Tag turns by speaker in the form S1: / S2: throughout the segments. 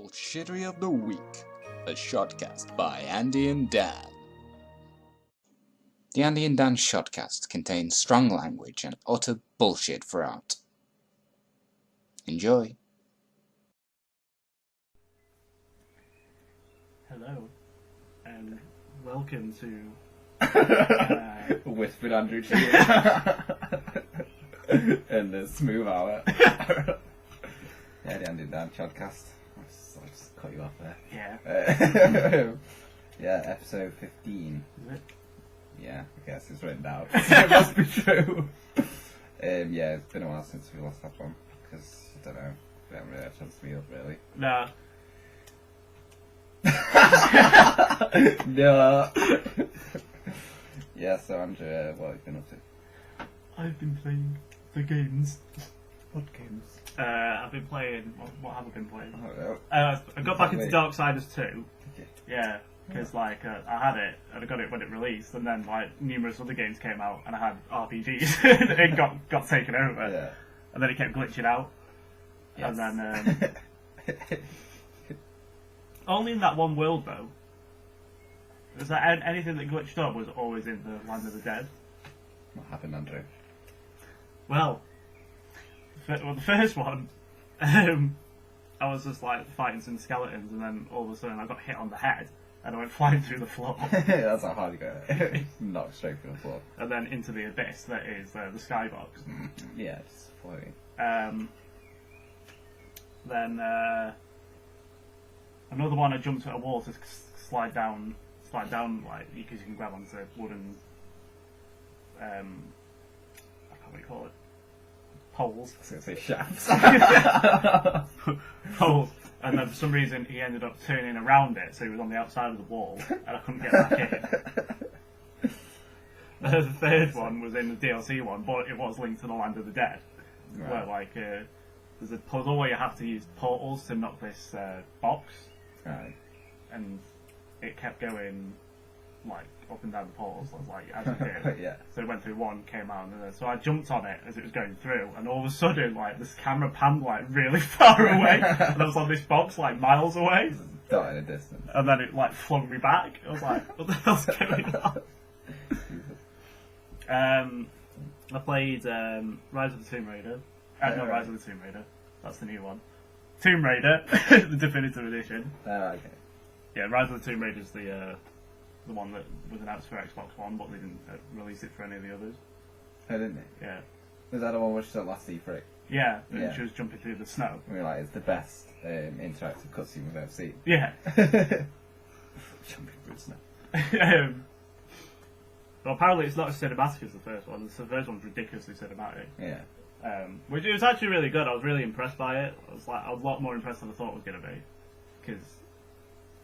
S1: Bullshittery of the Week, a Shodcast by Andy and Dan. The Andy and Dan Shodcast contains strong language and utter bullshit throughout. Enjoy.
S2: Hello, and welcome to
S3: Whispered Andrew Cheetham in the smooth hour. Yeah, the Andy and Dan Shodcast. I'll just cut you off there.
S2: Yeah.
S3: Yeah, episode 15.
S2: Is it?
S3: Yeah, I guess it's written down. It must be true. Yeah, it's been a while since we last had one because I don't know, we haven't really had a chance to meet up really.
S2: Nah.
S3: No. Yeah, so Andrew, what have you been up to?
S2: I've been playing the games.
S3: What games?
S2: I've been playing. What have I been playing?
S3: I don't know.
S2: I got back into Darksiders 2.
S3: Did you?
S2: Yeah, because I had it and I got it when it released, and then numerous other games came out, and I had RPGs and it got taken over,
S3: Yeah.
S2: and then it kept glitching out,
S3: Yes.
S2: and then only in that one world though. It was like anything that glitched up was always in the Land of the Dead.
S3: What happened, Andrew?
S2: Well, the first one, I was just fighting some skeletons, and then all of a sudden I got hit on the head, and I went flying through the floor.
S3: That's how hard you got it. Knocked straight through the floor.
S2: And then into the abyss that is the skybox.
S3: Yeah, just floating.
S2: Then another one, I jumped at a wall to slide down, because you can grab onto wooden, I can't what you call it, poles.
S3: I was going to say shafts.
S2: Poles. And then for some reason he ended up turning around it, so he was on the outside of the wall, and I couldn't get back in. The third one was in the DLC one, but it was linked to the Land of the Dead,
S3: Right.
S2: where there's a puzzle where you have to use portals to knock this box,
S3: Right.
S2: and it kept going up and down the portals, as it did.
S3: Yeah.
S2: So it went through one, came out, and so I jumped on it as it was going through, and all of a sudden, this camera panned really far away, and I was on this box miles away,
S3: Dot in a distance.
S2: and then it flung me back. I was like, what the hell's going on? I played Rise of the Tomb Raider. Not Rise of the Tomb Raider. That's the new one. Tomb Raider, the definitive edition.
S3: Okay.
S2: Yeah, Rise of the Tomb Raider is the one that was announced for Xbox One, but they didn't release it for any of the others.
S3: Oh, didn't it?
S2: Yeah.
S3: Was that the one which was at last E3?
S2: Yeah, and
S3: Yeah.
S2: she was jumping through the snow.
S3: We were it's the best interactive cutscene we've ever seen.
S2: Yeah.
S3: Jumping through snow.
S2: Well, apparently it's not as cinematic as the first one. The first one's ridiculously cinematic.
S3: Yeah.
S2: Which it was actually really good. I was really impressed by it. I was a lot more impressed than I thought it was going to be, because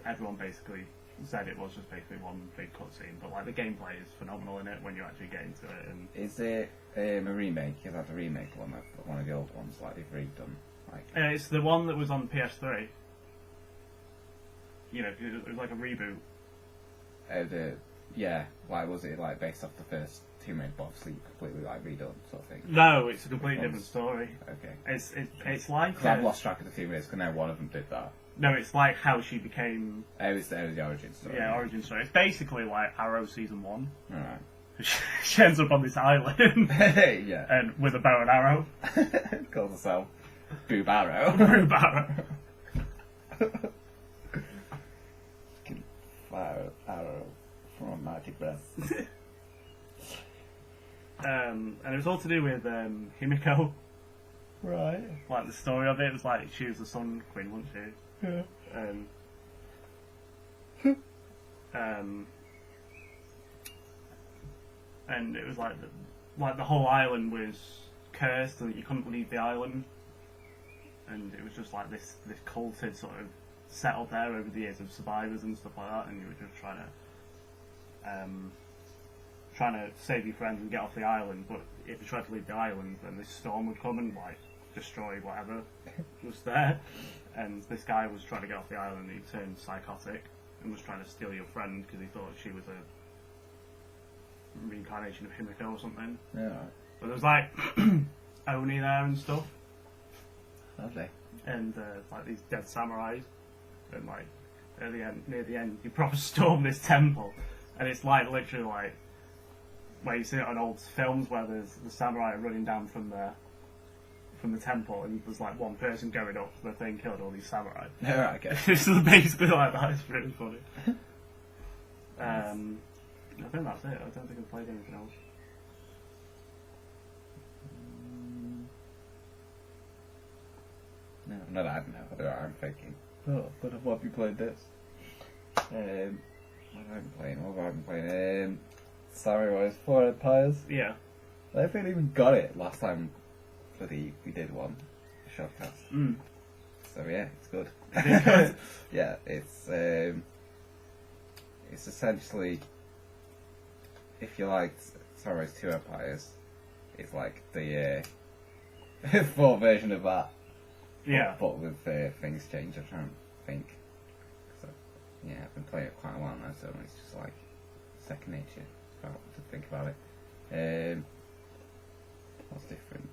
S2: everyone basically said it was just basically one big cutscene. But the gameplay is phenomenal in it when you actually get into it. And
S3: Is it a remake? Is that the remake one of the old ones they've redone?
S2: it's the one that was on PS3. You know, it was like a reboot.
S3: Was it based off the first Tomb Raider box that you completely redone sort of thing?
S2: No, it's a completely different story.
S3: Okay.
S2: It's like
S3: 'Cause I've lost track of the Tomb Raiders because now one of them did that.
S2: no, it's like how she became
S3: It was the origin story.
S2: yeah origin story. It's basically like Arrow season 1.
S3: Alright.
S2: She ends up on this island
S3: Yeah.
S2: and with a bow and arrow.
S3: Calls herself Boob Arrow.
S2: Boob Arrow.
S3: Fire arrow from a magic breath.
S2: And it was all to do with Himiko.
S3: Right.
S2: The story of it was she was the Sun Queen, wasn't she?
S3: Yeah.
S2: And it was the whole island was cursed, and you couldn't leave the island, and it was just this cult had sort of settled there over the years of survivors and stuff like that, and you were just trying to save your friends and get off the island. But if you tried to leave the island, then this storm would come and destroy whatever was there. And this guy was trying to get off the island, and he turned psychotic and was trying to steal your friend because he thought she was a reincarnation of Himiko or something.
S3: Yeah.
S2: But there was Oni there and stuff.
S3: Lovely.
S2: And these dead samurais. and like at the end, near the end, you proper storm this temple, and it's like literally like where you see it on old films where there's the samurai running down from the temple, and there's like one person going up the thing, killed all these samurai.
S3: Alright, okay.
S2: It's basically like that. It's really funny. I think that's it. I don't think I've played anything else.
S3: No, not that I don't know. Although I'm thinking, oh, but what have you played this? What have I been playing? What have I been playing? Samurai Warriors 4 Empires.
S2: Yeah.
S3: I don't think I even got it last time we did one, Shodcast.
S2: Mm.
S3: So yeah, it's good.
S2: Is it good?
S3: Yeah, it's essentially, if you liked Samurai Warriors 2 Empires, it's like the full version of that.
S2: Yeah.
S3: But with things change, I'm trying to think. So, yeah, I've been playing it quite a while now, so it's just like second nature to think about it. What's different?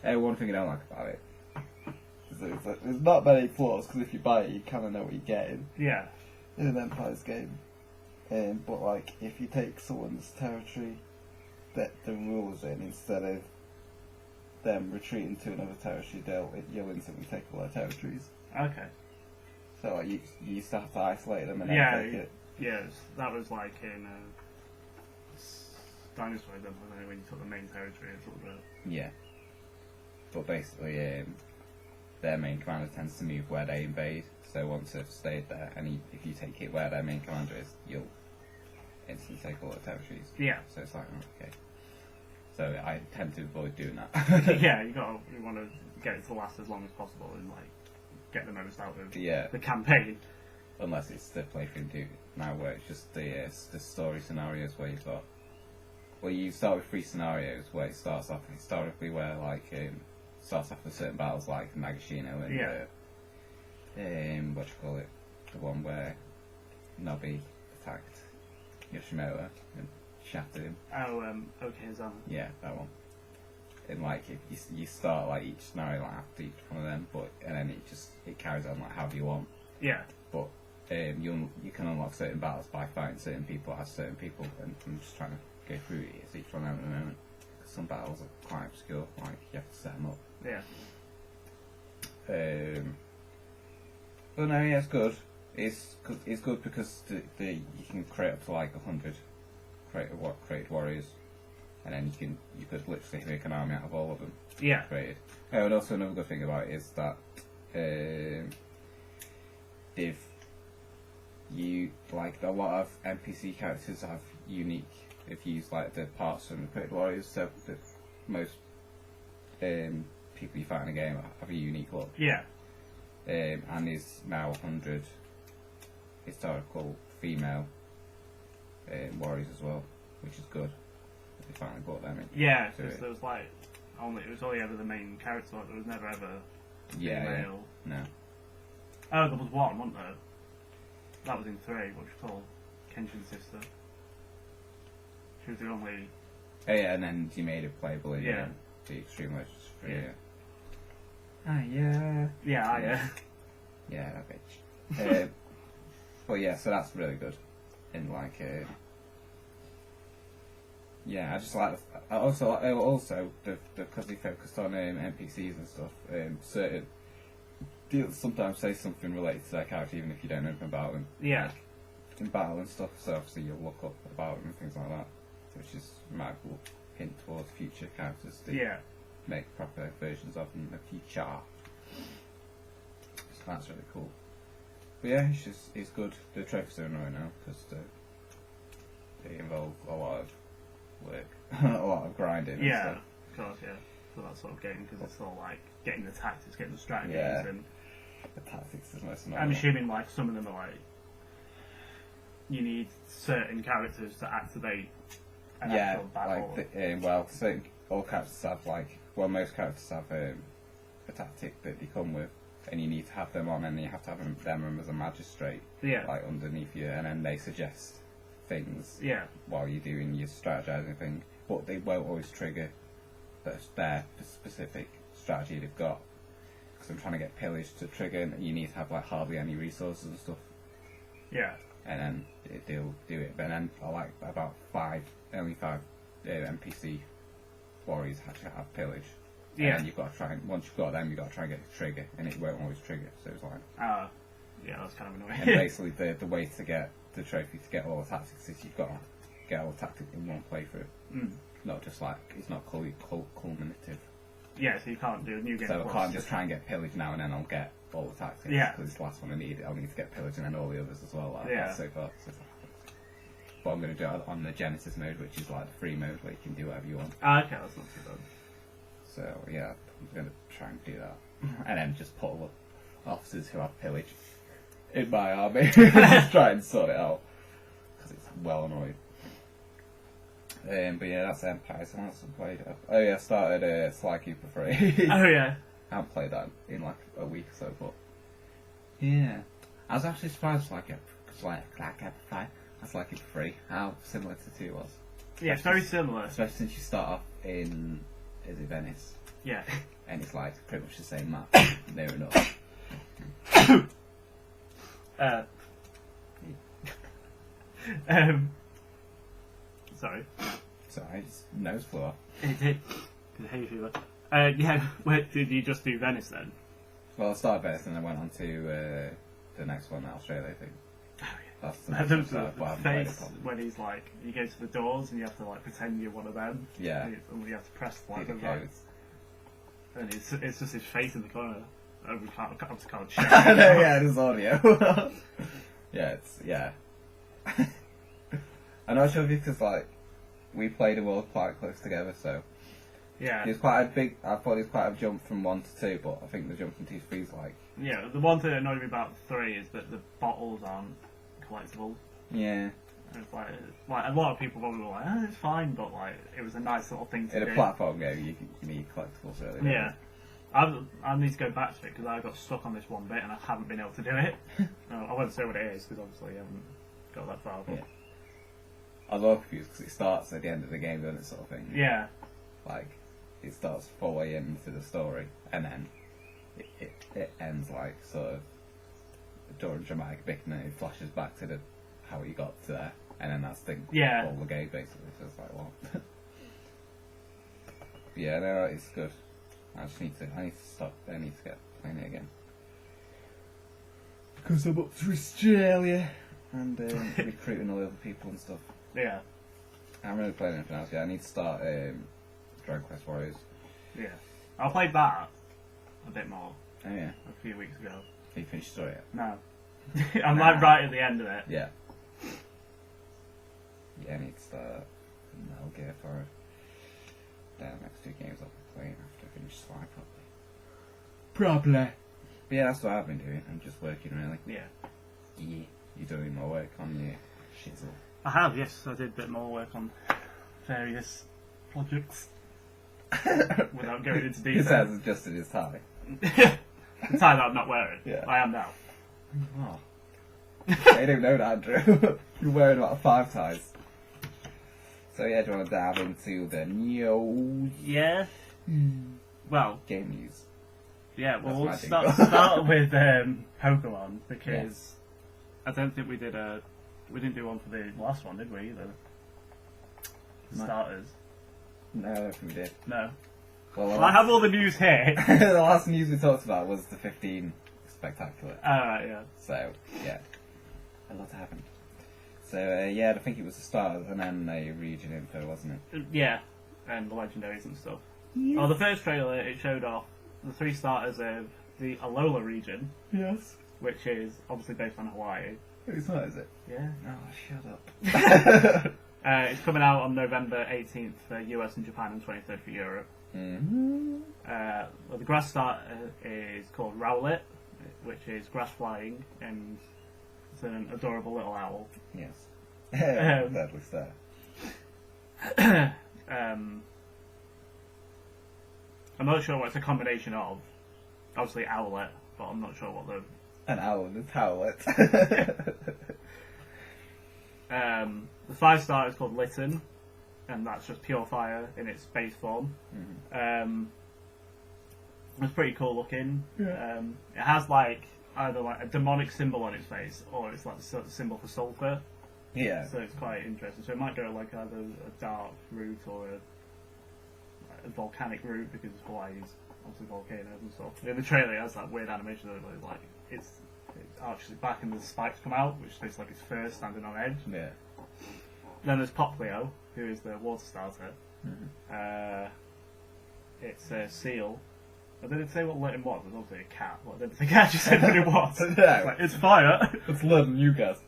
S3: One thing I don't like about it is that there's not many flaws, because if you buy it, you kind of know what you're getting
S2: Yeah.
S3: in an Empires game. But like, if you take someone's territory that the rules in, instead of them retreating to another territory, you'll instantly take all their territories.
S2: Okay.
S3: So like, you used to have to isolate them and
S2: Yeah.
S3: then take it.
S2: Yes, that was like in Dinosaur, then, wasn't it, when you took the main territory and sort of.
S3: Yeah. But basically, their main commander tends to move where they invade. So once they've stayed there, and if you take it where their main commander is, you'll instantly take all their territories.
S2: Yeah.
S3: So it's like, oh, okay. So I tend to avoid doing that.
S2: Yeah, you want to get it to last as long as possible and like get the most out of the campaign.
S3: Unless it's the playthrough do now where it's just the story scenarios where you've got. Well, you start with 3 scenarios where it starts off historically, where like starts off with certain battles like Nagashino and what you call it, the one where Nobi attacked Yoshimoto and shattered him.
S2: Oh, okay, Zama.
S3: Yeah, that one. And like if you start like each scenario like after each one of them, and then it carries on like however you want.
S2: Yeah.
S3: But you can unlock certain battles by fighting certain people as certain people, and I'm just trying to go through each one at the moment. Some battles are quite obscure, like you have to set them up.
S2: Yeah.
S3: But no, yeah, it's good. It's good because you can create up to like 100 created warriors, and then you could literally make an army out of all of them.
S2: Yeah.
S3: Created. Oh, and also another good thing about it is that if you like a lot of NPC characters have unique. If you use like the parts from the created warriors, so that most people you fight in a game have a unique look.
S2: Yeah.
S3: And there's now 100 historical female warriors as well, which is good. They finally brought them in.
S2: Yeah, because there was like it was only ever the main character. Like, there was never ever female.
S3: Yeah. No.
S2: Oh, there was one, wasn't there? That was in 3. What you call Kenshin's sister. She was the only.
S3: Oh yeah, and then you made it playable in the Extreme Legends 3. Yeah. Ah yeah.
S2: Yeah, yeah.
S3: Yeah, that bitch. But yeah, so that's really good. And like, yeah, I just like. Also, because they focused on NPCs and stuff. Certain deals sometimes say something related to their character, even if you don't know anything about them.
S2: Yeah.
S3: Like, in battle and stuff, so obviously you'll look up about them and things like that, which is might hint towards future characters to make proper versions of in the future. So that's really cool. But yeah, it's good. The trophies are annoying now because they involve a lot of work, a lot of grinding.
S2: Yeah,
S3: and stuff.
S2: of course, yeah. For that sort of game, because it's all like getting the tactics, getting the strategies,
S3: Yeah.
S2: and
S3: The tactics is most annoying.
S2: I'm assuming like some of them are like you need certain characters to activate an actual battle.
S3: Like all characters have most characters have a tactic that they come with, and you need to have them on, and you have to have them as a magistrate, like underneath you, and then they suggest things while you're doing your strategizing thing, but they won't always trigger their specific strategy they've got. Because them trying to get pillaged to trigger, and you need to have like hardly any resources and stuff.
S2: Yeah.
S3: And then they'll do it. But then like about only five NPC warriors actually have pillage.
S2: Yeah.
S3: And then you've got to try, once you've got them, you've got to try and get a trigger, and it won't always trigger. So it's like.
S2: Yeah, that's kind of annoying.
S3: And basically, the way to get the trophy to get all the tactics is you've got to get all the tactics in one playthrough. Not just like it's not culminative.
S2: Yeah, so you can't do a new game.
S3: So I can't just try and get pillage now and then I'll get all the tactics.
S2: Yeah.
S3: Because it's the last one I need. I'll need to get pillage and then all the others as well. Like,
S2: yeah.
S3: So far. But I'm going to do it on the Genesis mode, which is like the free mode where you can do whatever you want.
S2: Okay, that's not too bad.
S3: So yeah, I'm going to try and do that, and then just put all the officers who have pillage in my army. Just try and sort it out because it's well annoying. But yeah, that's Empire. Someone else has played. Oh yeah, I started Sly Cooper 3.
S2: Oh yeah.
S3: I haven't played that in like a week or so, but yeah, I was actually surprised like Ep.15. That's like Cooper 3. How similar to 2 was.
S2: Yeah, it's very similar.
S3: Especially since you start off in Venice.
S2: Yeah.
S3: And it's like pretty much the same map. Near enough.
S2: Sorry.
S3: Sorry, his nose flew off.
S2: It did. Good hay fever. Yeah, where did you just do Venice then?
S3: Well, I started Venice and I went on to the next one, Australia, I think.
S2: Oh, yeah.
S3: That's the next one, so I haven't played
S2: face
S3: it.
S2: when he's like, you go to the doors and you have to like pretend you're one of them.
S3: Yeah.
S2: And you have to press like
S3: See
S2: the
S3: the
S2: right.
S3: codes.
S2: And it's just his face in the corner. I just can't show.
S3: I know, yeah, there's audio. Yeah. I'm not sure because like we played them all quite close together, so
S2: yeah.
S3: It's quite a big. I thought it was quite a jump from 1 to 2, but I think the jump from 2 to 3 is like.
S2: Yeah, the one thing that annoyed me about 3 is that the bottles aren't collectible.
S3: Yeah.
S2: It's like a lot of people probably were like, oh, it's fine, but like it was a nice little thing to do.
S3: In a platform game, you need collectibles really.
S2: Yeah. I need to go back to it because I got stuck on this one bit and I haven't been able to do it. I won't say what it is because obviously I haven't got that far. But...
S3: Yeah. I was all confused because it starts at the end of the game, doesn't it, sort of thing?
S2: Yeah.
S3: Like, it starts 4 way into the story and then it ends like sort of during dramatic bit and then it flashes back to how you got to there and then that's the all the game basically. So it's like, what? Yeah, no, it's good. I need to stop. I need to get playing it again because I'm up to Australia and recruiting all the other people and stuff.
S2: Yeah.
S3: I haven't really played anything else yet. I need to start Dragon Quest Warriors.
S2: Yeah. I played that a bit more.
S3: Oh yeah.
S2: A few weeks ago.
S3: Have you finished the story yet?
S2: No. I'm like right at the end of it.
S3: Yeah. Yeah, I need to start Metal Gear for the next 2 games I'll be playing after I finish Sly properly. But yeah, that's what I've been doing. I'm just working really.
S2: Yeah.
S3: Yeah. You're doing more work on your shizzle.
S2: I have, yes. I did a bit more work on various projects. Without going into detail.
S3: He says adjusted his tie.
S2: The tie that I'm not wearing.
S3: Yeah.
S2: I am now.
S3: Oh. I don't know that, Andrew. You're wearing about 5 ties. So yeah, do you want to dive into the news?
S2: Yeah. Well.
S3: Game news.
S2: Yeah, well, we'll start with Pokemon because I don't think we didn't do one for the last one, did we? The starters.
S3: No, I don't think we did.
S2: No.
S3: Well,
S2: I have all the news here.
S3: The last news we talked about was the 15 spectacular.
S2: Alright, yeah.
S3: So, yeah. A lot happened. So, yeah, I think it was the starters and then a region info, wasn't it?
S2: Yeah, and the legendaries and stuff. Yes. Oh, the first trailer, it showed off the 3 starters of the Alola region.
S3: Yes.
S2: Which is obviously based on Hawaii.
S3: It's not, is it?
S2: Yeah.
S3: Oh, shut up.
S2: It's coming out on November 18th for US and Japan and 23rd for Europe.
S3: Mm-hmm.
S2: Well, the grass starter is called Rowlet, which is grass flying, and it's an adorable little owl.
S3: Yes. Deadly stare.
S2: I'm not sure what it's a combination of. Obviously Owlet, but I'm not sure what the...
S3: An owl and a towlet.
S2: The 5-star is called Litten, and that's just pure fire in its base form.
S3: Mm-hmm.
S2: It's pretty cool looking.
S3: Yeah.
S2: It has like either like a demonic symbol on its face, or it's like the symbol for sulphur.
S3: Yeah.
S2: So it's quite interesting. So it might go like either a dark route or a volcanic route, because Hawaii's obviously volcanoes and stuff. In the trailer, it has that weird animation that it, like it arches it back and the spikes come out, which looks like its fur standing on edge.
S3: Yeah.
S2: Then there's Pop Cleo, who is the water starter.
S3: Mm-hmm.
S2: It's a seal. I didn't say what Litten was. It was obviously a cat. What did the cat just say what it was?
S3: Yeah.
S2: Like, it's fire.
S3: It's Litten, you guys.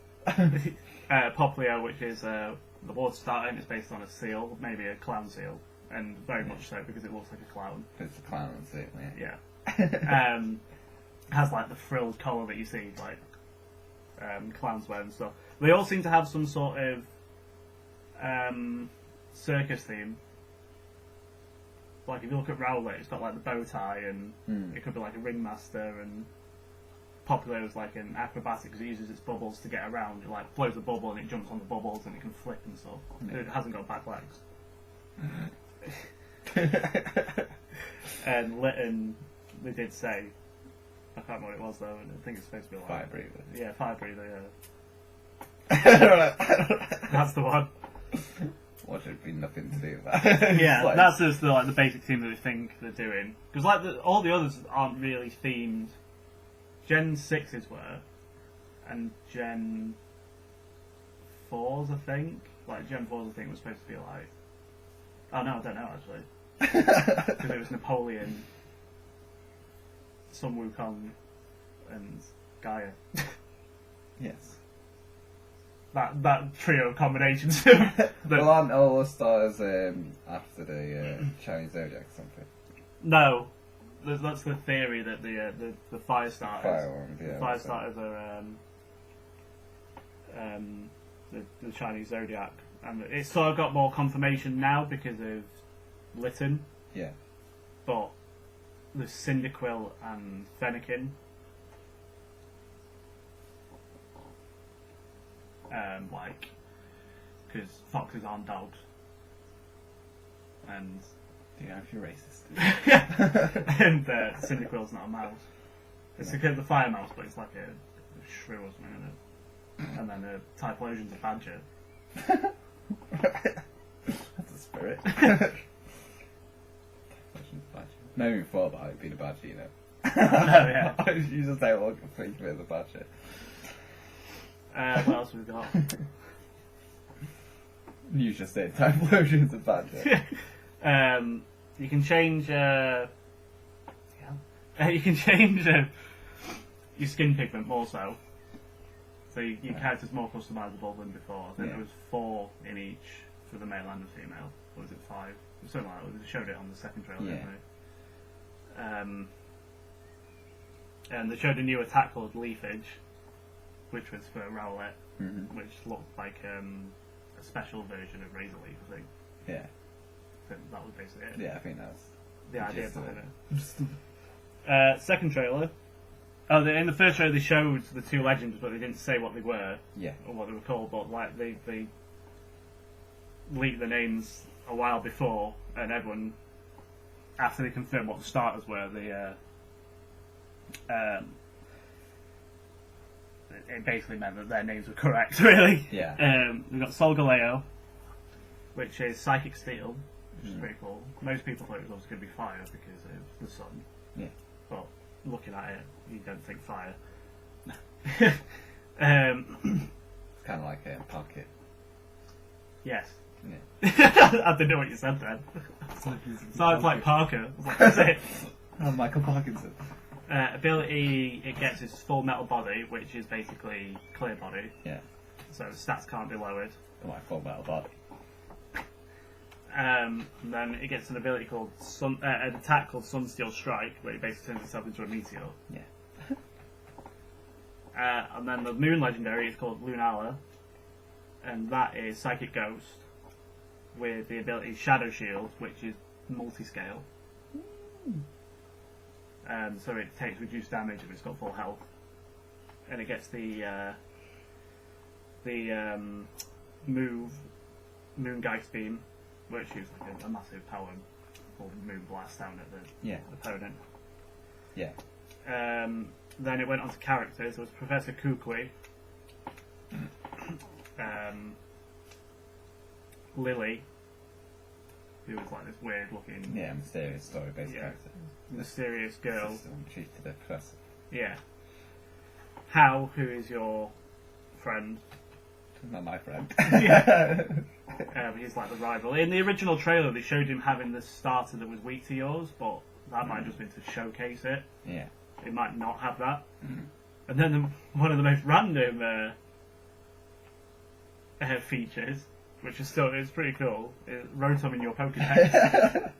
S2: Pop Cleo, which is the water starter, and it's based on a seal, maybe a clown seal, and very much so because it looks like a clown.
S3: It's a clown seal, yeah.
S2: Yeah. Has like the frilled collar that you see like clowns wear and stuff. They all seem to have some sort of circus theme. Like if you look at Rowlett, it's got like the bow tie, and it could be like a ringmaster, and Popular is like an acrobatic because it uses its bubbles to get around. It like blows a bubble and it jumps on the bubbles and it can flip and stuff. It hasn't got back legs. And Litten, they did say, I can't remember what it was though, and I think it's supposed to be like
S3: Fire breather.
S2: Yeah, fire breather. Yeah. That's the one.
S3: What should be nothing to do with that.
S2: Yeah,
S3: like,
S2: that's just the basic theme that they think they're doing. Because like all the others aren't really themed. Gen 6's were, and Gen 4's I think. Like Gen 4's I think was supposed to be like. Oh no, I don't know actually. Because it was Napoleon, Sun Wukong, and Gaia.
S3: Yes.
S2: That trio of combinations.
S3: Well, aren't all the stars after the Chinese Zodiac or something?
S2: No. That's the theory that the fire starters,
S3: The
S2: fire starters are the Chinese Zodiac, and it's sort of got more confirmation now because of Litten.
S3: Yeah.
S2: But there's Cyndaquil and Fennekin. Like, because foxes aren't dogs, and.
S3: Yeah, if you're racist.
S2: And Cyndaquil's not a mouse. It's the fire mouse, but it's like a shrew or something, isn't it? And then Typhlosion's a badger.
S3: That's a spirit. Never even thought about it being a badger, you know.
S2: No, yeah.
S3: You just don't want to think of it as a badger.
S2: What else have we got?
S3: You just said Typhlosion's a badger.
S2: You can change. You can change your skin pigment more so. So your character's more customisable than before. I think there was 4 in each for the male and the female. Or was it 5? Something like that. They showed it on the second trailer, didn't they? And they showed a new attack called Leafage, which was for Rowlett, which looked like a special version of Razor Leaf, I think.
S3: Yeah.
S2: That was basically it.
S3: Yeah, I think that's
S2: the idea behind it. Second trailer. Oh, in the first trailer they showed the 2 legends, but they didn't say what they were.
S3: Yeah.
S2: Or what they were called, but like they leaked the names a while before, and everyone, after they confirmed what the starters were, it basically meant that their names were correct, really.
S3: Yeah.
S2: We've got Solgaleo, which is Psychic Steel, which is pretty cool. Most people thought it was obviously going to be fire because of the sun.
S3: Yeah.
S2: But looking at it, you don't think fire.
S3: It's kind of like a pocket.
S2: Yes.
S3: Yeah.
S2: I didn't know what you said then. Sounds like Parker. That's it.
S3: Oh, Michael Parkinson.
S2: Ability, it gets its full metal body, which is basically clear body.
S3: Yeah.
S2: So the stats can't be lowered.
S3: My full metal body.
S2: Then it gets an ability called an attack called Sunsteel Strike, where it basically turns itself into a meteor.
S3: Yeah.
S2: And then the Moon Legendary is called Lunala, and that is Psychic Ghost, with the ability Shadow Shield, which is multi-scale. So it takes reduced damage if it's got full health, and it gets the Moongeist Beam, which is like a massive power called Moon Blast down at the opponent.
S3: Yeah.
S2: Then it went on to characters. There was Professor Kukui, Lily, who was like this weird looking...
S3: Yeah, mysterious story-based character.
S2: Mysterious girl.
S3: Chief to the professor.
S2: Yeah. Hal, who is your friend.
S3: Not my friend.
S2: Yeah. He's like the rival. In the original trailer, they showed him having this starter that was weak to yours, but that might just be to showcase it.
S3: Yeah.
S2: It might not have that. And then one of the most random features, which is still it's pretty cool, is Rotom in your Pokédex.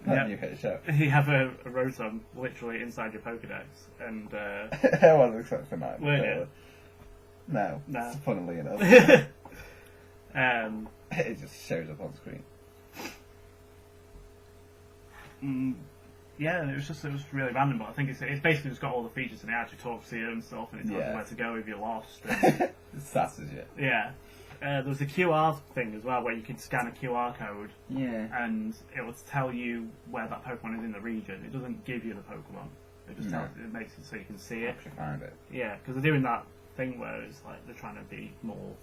S3: You hit a show.
S2: You have a Rotom literally inside your Pokédex, and
S3: I wasn't expecting that.
S2: Were
S3: No.
S2: No.
S3: Funnily enough. It just shows up on screen.
S2: Yeah, it was really random, but I think it's basically just got all the features, and it actually talks to you and stuff, and it tells you where to go if you're lost. And,
S3: It's sass as shit.
S2: yeah. There was a QR thing as well, where you could scan a QR code,
S3: Yeah.
S2: and it would tell you where that Pokemon is in the region. It doesn't give you the Pokemon. It just tells, it makes it so you can see it.
S3: Actually find it.
S2: Yeah, because they're doing that thing where it's like they're trying to be more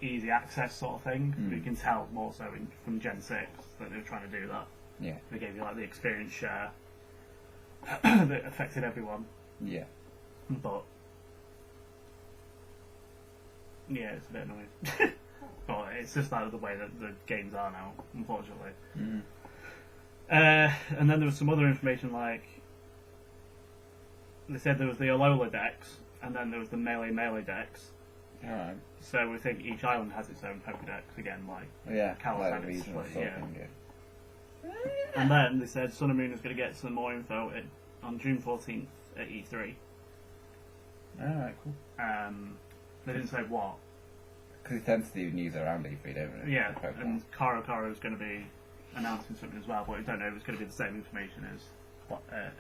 S2: easy access sort of thing. But you can tell more so from Gen 6 that they're trying to do that.
S3: Yeah.
S2: They gave you like the experience share that affected everyone.
S3: Yeah.
S2: But yeah, it's a bit annoying. But it's just like the way that the games are now, unfortunately. And then there was some other information, like they said there was the Alola Dex, and then there was the Melee Dex.
S3: Alright.
S2: So we think each island has its own Pokédex again, like
S3: Yeah.
S2: Kalos
S3: Like
S2: had
S3: the
S2: its
S3: regional
S2: split,
S3: sort
S2: yeah.
S3: of thing, yeah.
S2: And then they said Sun and Moon was going to get some more info on June 14th at E3.
S3: Alright, cool.
S2: They didn't say what.
S3: Because it tends to do news around E3, don't it?
S2: Yeah, and Karo is going to be announcing something as well, but we don't know if it's going to be the same information as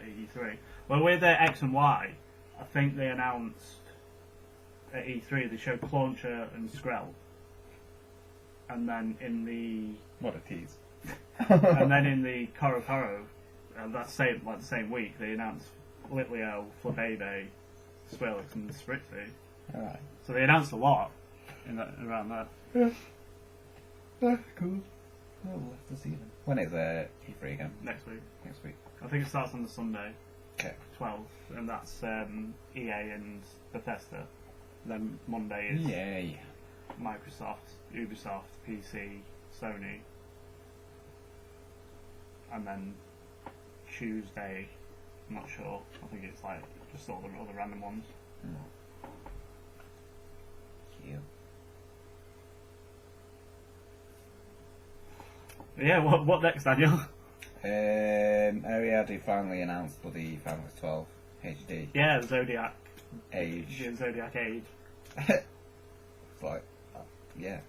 S2: E3. Well, with their X and Y, I think they announced at E3 they showed Clauncher and Skrell, and then in the
S3: What a tease.
S2: and then in the Koro that same week they announced Litleo, Flabebe, Swirlix, and Spritzy.
S3: Alright.
S2: So they announced a lot around that.
S3: Yeah. Cool. Well, we'll have to see them. When is E3 again?
S2: Next week.
S3: Next week.
S2: I think it starts on the Sunday,
S3: Okay.
S2: 12th, and that's EA and Bethesda. Then Monday is
S3: Yay.
S2: Microsoft, Ubisoft, PC, Sony, and then Tuesday, I'm not sure. I think it's like just all the other random ones.
S3: Cute.
S2: Yeah, what next, Daniel?
S3: They finally announced Bloody FFXII HD
S2: Yeah, the Zodiac
S3: Age.
S2: The Zodiac Age.
S3: It's like, yeah.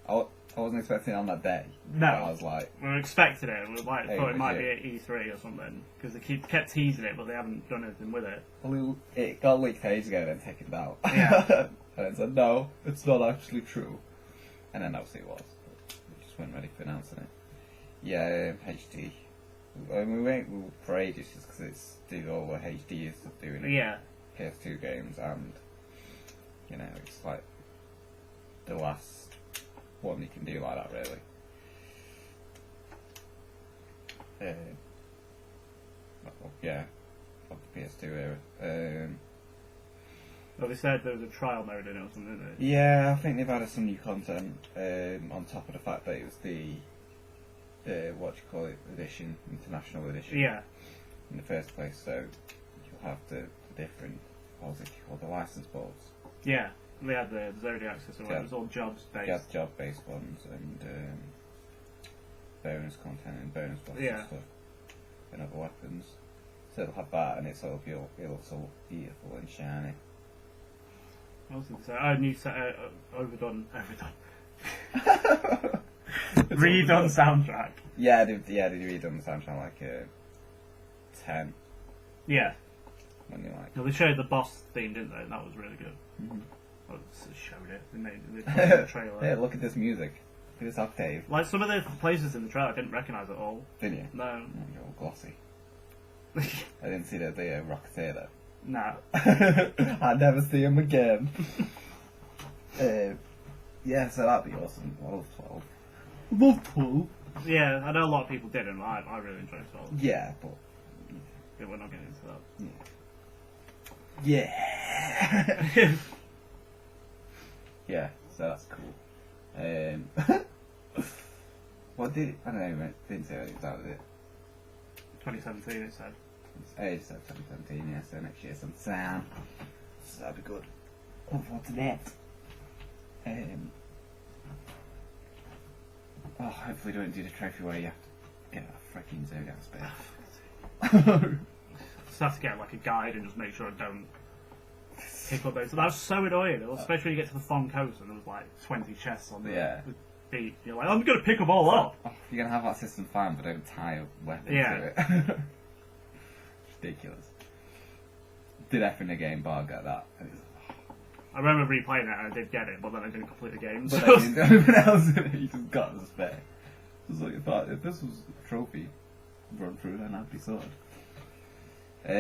S3: I wasn't expecting it on that day.
S2: No.
S3: But I was like,
S2: We were expecting it. We thought it might be
S3: yeah.
S2: at E3 or something because they kept teasing it, but they haven't done anything with it.
S3: well, it got leaked ages ago, then taken down.
S2: Yeah.
S3: And it said, no, it's not actually true. And then obviously it was. We just weren't ready for announcing it. Yeah, HD. We went for ages just because it's doing all the HD is doing it.
S2: Yeah.
S3: PS2 games, and you know, it's like the last one you can do like that, really. Yeah, of the PS2 era.
S2: Well, they said there was a trial mode in it or something, didn't they?
S3: Yeah, I think they've added some new content on top of the fact that it was the what do you call it, edition, international edition.
S2: Yeah.
S3: In the first place, so you'll have the different, what was it called, the license boards.
S2: Yeah. They had the Zodiac system where it was all jobs based.
S3: Job-based ones and bonus content and bonus bosses and stuff and other weapons. So it'll have that, and it looks all beautiful and shiny.
S2: What was it? So, new overdone. Redone soundtrack.
S3: Yeah, they redone the soundtrack like 10
S2: Yeah.
S3: when you like.
S2: No, they showed the boss theme, didn't they? And that was really good.
S3: Mm-hmm.
S2: Well, they showed it. They put it in the trailer.
S3: Yeah, look at this music. It's Octave.
S2: Like, some of the places in the trailer I didn't recognise at all.
S3: Didn't you?
S2: No.
S3: Oh, you're all glossy. I didn't see the Rocketeer though.
S2: Nah.
S3: I'd never see him again. Yeah, so that'd be awesome. I love 12. Love 12?
S2: Yeah, I know a lot of people didn't. I really enjoyed 12.
S3: Yeah, but...
S2: Yeah, we're not getting into that.
S3: Yeah. Yeah, so that's cool. What did it... I don't know, it didn't say when it was out, did it?
S2: 2017 it said.
S3: It said 2017, yeah, so next year sometime. So that'd be good. Look forward to that. Hopefully don't do the trophy where you have to get a freaking Zodiac spare.
S2: Just have to get like a guide and just make sure I don't pick up those. That was so annoying, especially when you get to the Fon Coast and there was like 20 chests on the beat. You're like, I'm going to pick them all up.
S3: Oh, you're going to have that system fine, but don't tie a weapon to it. Ridiculous. Did F in the game bar get that?
S2: I remember replaying it and I did get it, but then I didn't complete the game.
S3: But then you didn't do anything else in it, you just got the spare. It was like, if this was a trophy run through, then I'd be sorted. Oh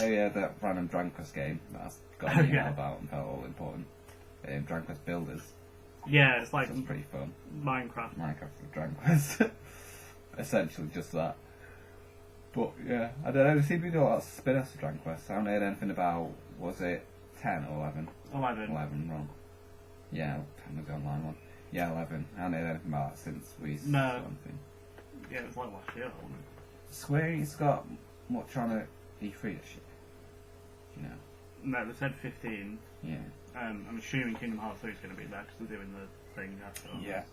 S3: yeah, that random Dragon Quest game that I've got an email about and felt all important. Dragon Quest Builders.
S2: Yeah, it's like...
S3: It's pretty fun.
S2: Minecraft.
S3: Minecraft with Dragon Quest. Essentially just that. But yeah, I don't know, there seem to be a lot of spin-offs of Dragon Quest. I haven't heard anything about, was it 10 or 11?
S2: 11.
S3: 11, wrong. Yeah, 10 was the online one. Yeah, 11. I haven't heard anything about that since we
S2: No.
S3: saw anything.
S2: Yeah, it was like last year, wasn't it?
S3: Square Enix got much on at E3 this year. You know?
S2: No, they said 15.
S3: Yeah.
S2: I'm assuming Kingdom Hearts 3 is going to be there because they're doing the thing after.
S3: Yeah.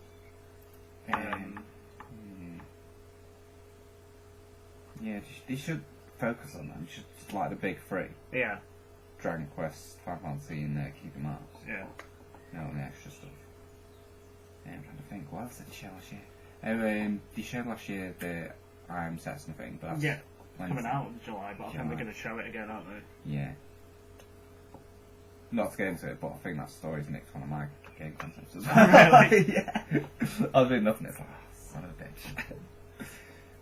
S3: Yeah, they should focus on them. Should like the big three.
S2: Yeah.
S3: Dragon Quest, Final Fantasy, and Kingdom Hearts.
S2: Yeah.
S3: No, and the extra stuff. Yeah, I'm trying to think. What else did they show last year? They showed last year the Iron Sets and thing, but that's
S2: yeah, coming out in July, but I think they're going to show it again, aren't they?
S3: Yeah. Not to get into it, but I think that story's nicked one of my game concepts as well.
S2: Really?
S3: Yeah. I was doing nothing, it's like, oh, son of a bitch.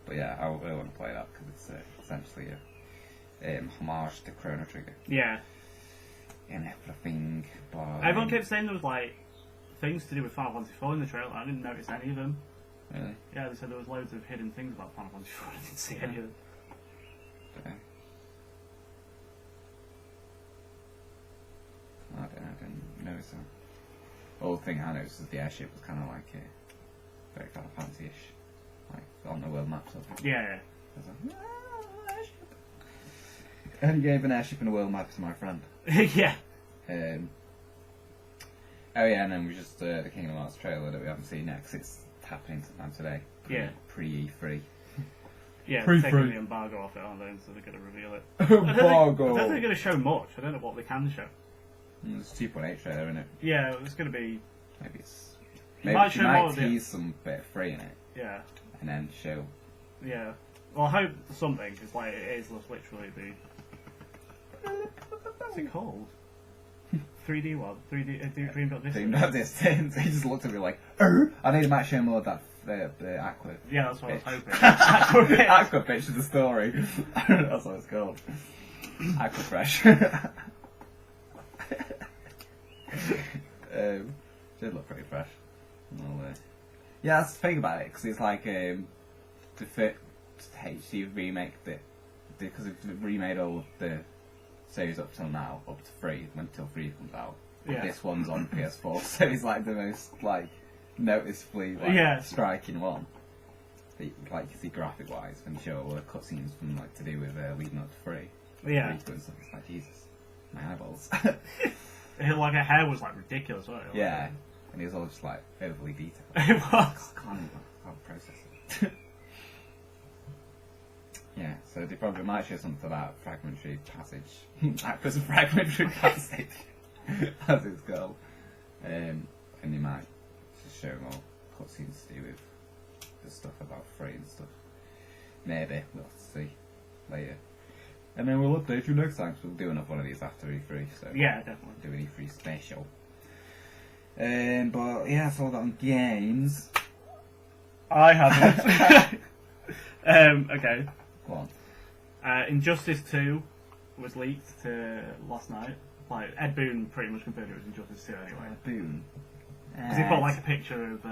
S3: But yeah, I really want to play that because it's essentially a homage to Chrono Trigger.
S2: Yeah.
S3: In everything.
S2: Everyone kept saying there was like things to do with Final Fantasy IV in the trailer. I didn't notice any of them.
S3: Really?
S2: Yeah, they said there was loads of hidden things about Final Fantasy IV. I didn't see any of them.
S3: Okay. I didn't notice that. The whole thing I noticed is the airship was kind of like very Final Fantasy-ish. Like on the world map sort of thing.
S2: Yeah.
S3: I was like, airship. I only gave an airship and a world map to my friend.
S2: Yeah.
S3: Oh yeah, and then we just the Kingdom Hearts trailer that we haven't seen next. It's happening sometime today. Pre-E3.
S2: Yeah, they're taking the embargo off it, aren't they? So they're going to reveal it.
S3: Embargo!
S2: I don't think they're going to show much. I don't know what they can show.
S3: It's 2.8 trailer, isn't it?
S2: Yeah, it's going to be...
S3: Maybe it's...
S2: Maybe
S3: Maybe she might tease some bit of free in it.
S2: Yeah.
S3: And then show...
S2: Yeah. Well, I hope something, because like, it is literally the... What's it called? 3D what? 3D Dream Dot Distance?
S3: Dream Dot Distance. He just looked at me like, I need to match show more of that the Aqua.
S2: Yeah, that's what
S3: bitch.
S2: I was hoping.
S3: Aqua bitch is the story. That's what it's called. Aqua Fresh. Did look pretty fresh. Well, yeah, that's the thing about it, because it's like the HD remake because they've remade all of the series up till now, up to 3, until 3 comes out.
S2: Yeah.
S3: This one's on PS4, so it's like the most like noticeably striking one. Like you see graphic wise when you show all the cutscenes from like to do with leading up to 3.
S2: Yeah.
S3: And stuff, it's like Jesus, my eyeballs.
S2: Like her hair was like ridiculous, wasn't it?
S3: Yeah, and it was all just like overly detailed.
S2: It was.
S3: I can't even process it. Yeah, so they probably might show something about fragmentary passage. Aqua's fragmentary passage, as it's called. And they might just show more cutscenes to do with the stuff about free and stuff. Maybe, we'll have to see later. And then we'll update you next time, so we'll do another one of these after E3, so...
S2: Yeah, definitely.
S3: Do an E3 special. But yeah, that's all that on games.
S2: I haven't. Okay.
S3: Go on.
S2: Injustice 2 was leaked last night. Like, Ed Boon pretty much confirmed it was Injustice 2 anyway.
S3: Boon.
S2: Because he put like a picture of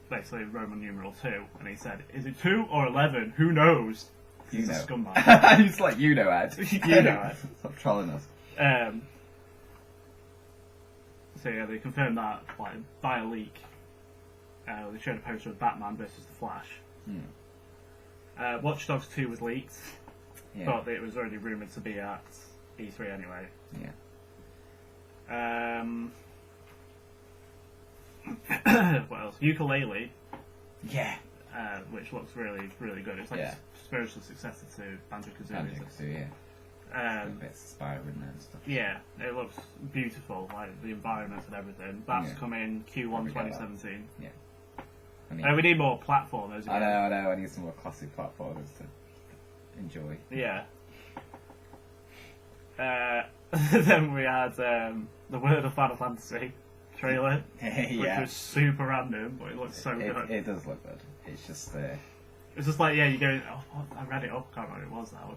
S2: basically Roman numeral 2, and he said, "Is it 2 or 11? Who knows?" He's a scumbag.
S3: He's like, you know, Ed.
S2: You know it.
S3: Stop trolling us.
S2: So yeah, they confirmed that like by a leak. They showed a poster of Batman versus the Flash. Watch Dogs 2 was leaked, but it was already rumoured to be at E3 anyway. What else? Ukulele.
S3: Yeah.
S2: Which looks really, really good. It's like a spiritual successor to Banjo-Kazooie.
S3: Banjo-Kazooie, yeah.
S2: A
S3: bit inspired with and stuff.
S2: Yeah, it looks beautiful, like the environment and everything. That's coming Q1 2017.
S3: Yeah.
S2: We need more platformers.
S3: I know. I need some more classic platformers to enjoy.
S2: Yeah. Then we had the World of Final Fantasy trailer, which was super random, but it looks so good.
S3: It does look good. It's just
S2: it's just like, you go, oh, I read it up, I can't remember what it was now.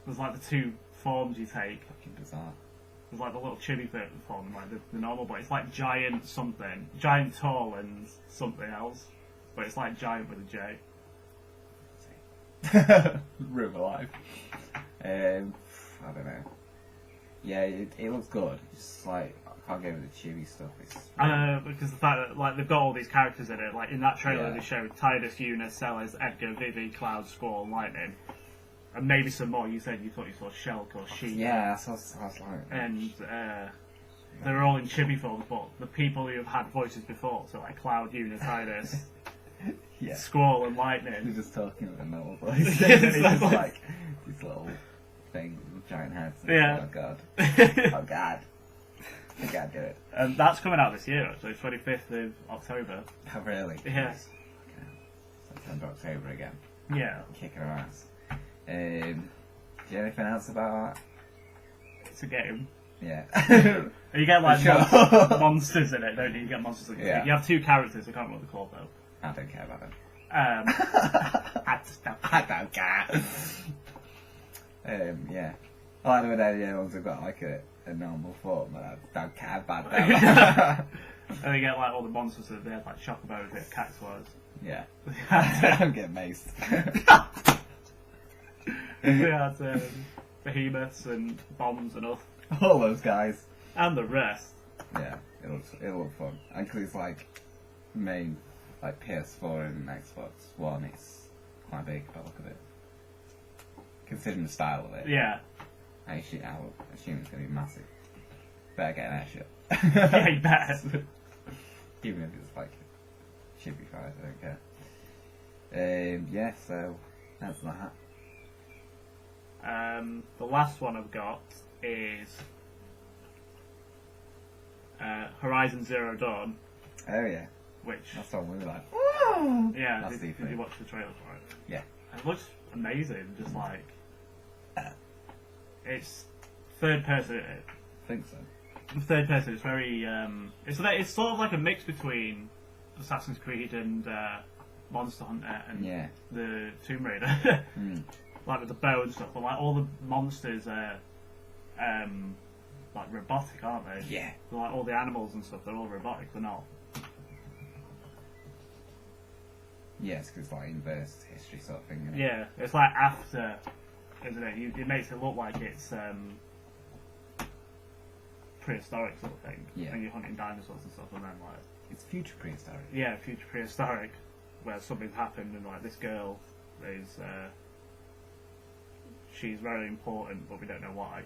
S2: There's like the two forms you take.
S3: Fucking bizarre.
S2: There's like the little chibi form and like the normal, but it's like giant something. Giant tall and something else. But it's like giant with a
S3: J. Room alive. I don't know. Yeah, it looks good. It's like, I can't go with the chibi stuff.
S2: Because the fact that like they've got all these characters in it, like in that trailer they showed Tidus, Eunice, Celes, Edgar, Vivi, Cloud, Squall, and Lightning. And maybe some more. You said you thought you saw Shulk or Sheep.
S3: Yeah, that's what I was like.
S2: And they're all in chibi forms, but the people who have had voices before, so like Cloud, Eunice, Tidus, Squall, and Lightning.
S3: They're just talking with a normal voice. And it's just like these little things with giant heads.
S2: Yeah.
S3: Oh god. Oh god. I can't do it.
S2: And that's coming out this year, actually, 25th of October.
S3: Oh really?
S2: Yes.
S3: Okay. September, October again.
S2: Yeah.
S3: Kicking our ass. Do you have anything else about that?
S2: It's a game.
S3: Yeah.
S2: You get like monsters in it, don't you? You get monsters in it. You have two characters, I can't remember what they're called though.
S3: I don't care about them.
S2: I don't care.
S3: Yeah. I like the way the ones have got like a normal form, but I don't care about them.
S2: And you get like all the monsters that they had like Chocobos, they had Cactuars.
S3: Yeah. I'm getting maced.
S2: We had behemoths and bombs and
S3: all those guys.
S2: And the rest.
S3: Yeah, it looks fun. Actually, it's like main like PS4 and Xbox One. It's quite big if I look at it, considering the style of it.
S2: Yeah.
S3: I assume it's going to be massive. Better get an airship.
S2: Yeah, you better.
S3: Even if it's like should be fine. I don't care. Yeah, so that's that.
S2: The last one I've got is Horizon Zero Dawn.
S3: Oh yeah.
S2: Which
S3: that's the one we were like.
S2: Yeah. Did you watch the trailer for it?
S3: Yeah.
S2: It looks amazing. Just like it's third person.
S3: I think so.
S2: Third person. It's very. It's sort of like a mix between Assassin's Creed and Monster Hunter and the Tomb Raider. Like with the bow and stuff, but like all the monsters are like robotic, aren't they?
S3: Yeah.
S2: Like all the animals and stuff, they're all robotic. They're not.
S3: Yes, because it's like inverse history sort of thing. Isn't it?
S2: Yeah, it's like after, isn't it? It makes it look like it's prehistoric sort of thing.
S3: Yeah.
S2: And you're hunting dinosaurs and stuff, and then like
S3: it's future prehistoric.
S2: Yeah, future prehistoric, where something's happened and like this girl is. She's very important, but we don't know why,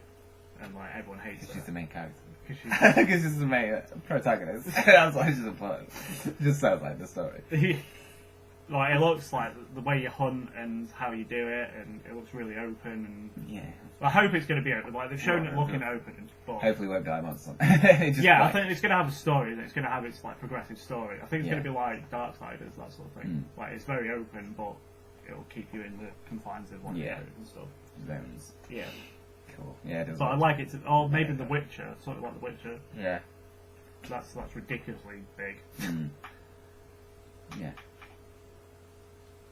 S2: and like everyone hates her.
S3: She's the main character.
S2: Because
S3: she's the main protagonist. That's why she's important. It just sounds like the story.
S2: Like it looks like the way you hunt and how you do it, and it looks really open. And
S3: yeah,
S2: I hope it's going to be open. Like they've shown it looking open, but
S3: hopefully it won't die months.
S2: Yeah, I think it's going to have a story. And it's going to have its like progressive story. I think it's going to be like Darksiders, that sort of thing. Like it's very open, but it'll keep you in the confines of one area and stuff.
S3: Zones.
S2: Yeah.
S3: Cool. Yeah, it does.
S2: But I like it, or maybe The Witcher, sort of like The Witcher.
S3: Yeah.
S2: That's ridiculously big.
S3: Mm. Yeah.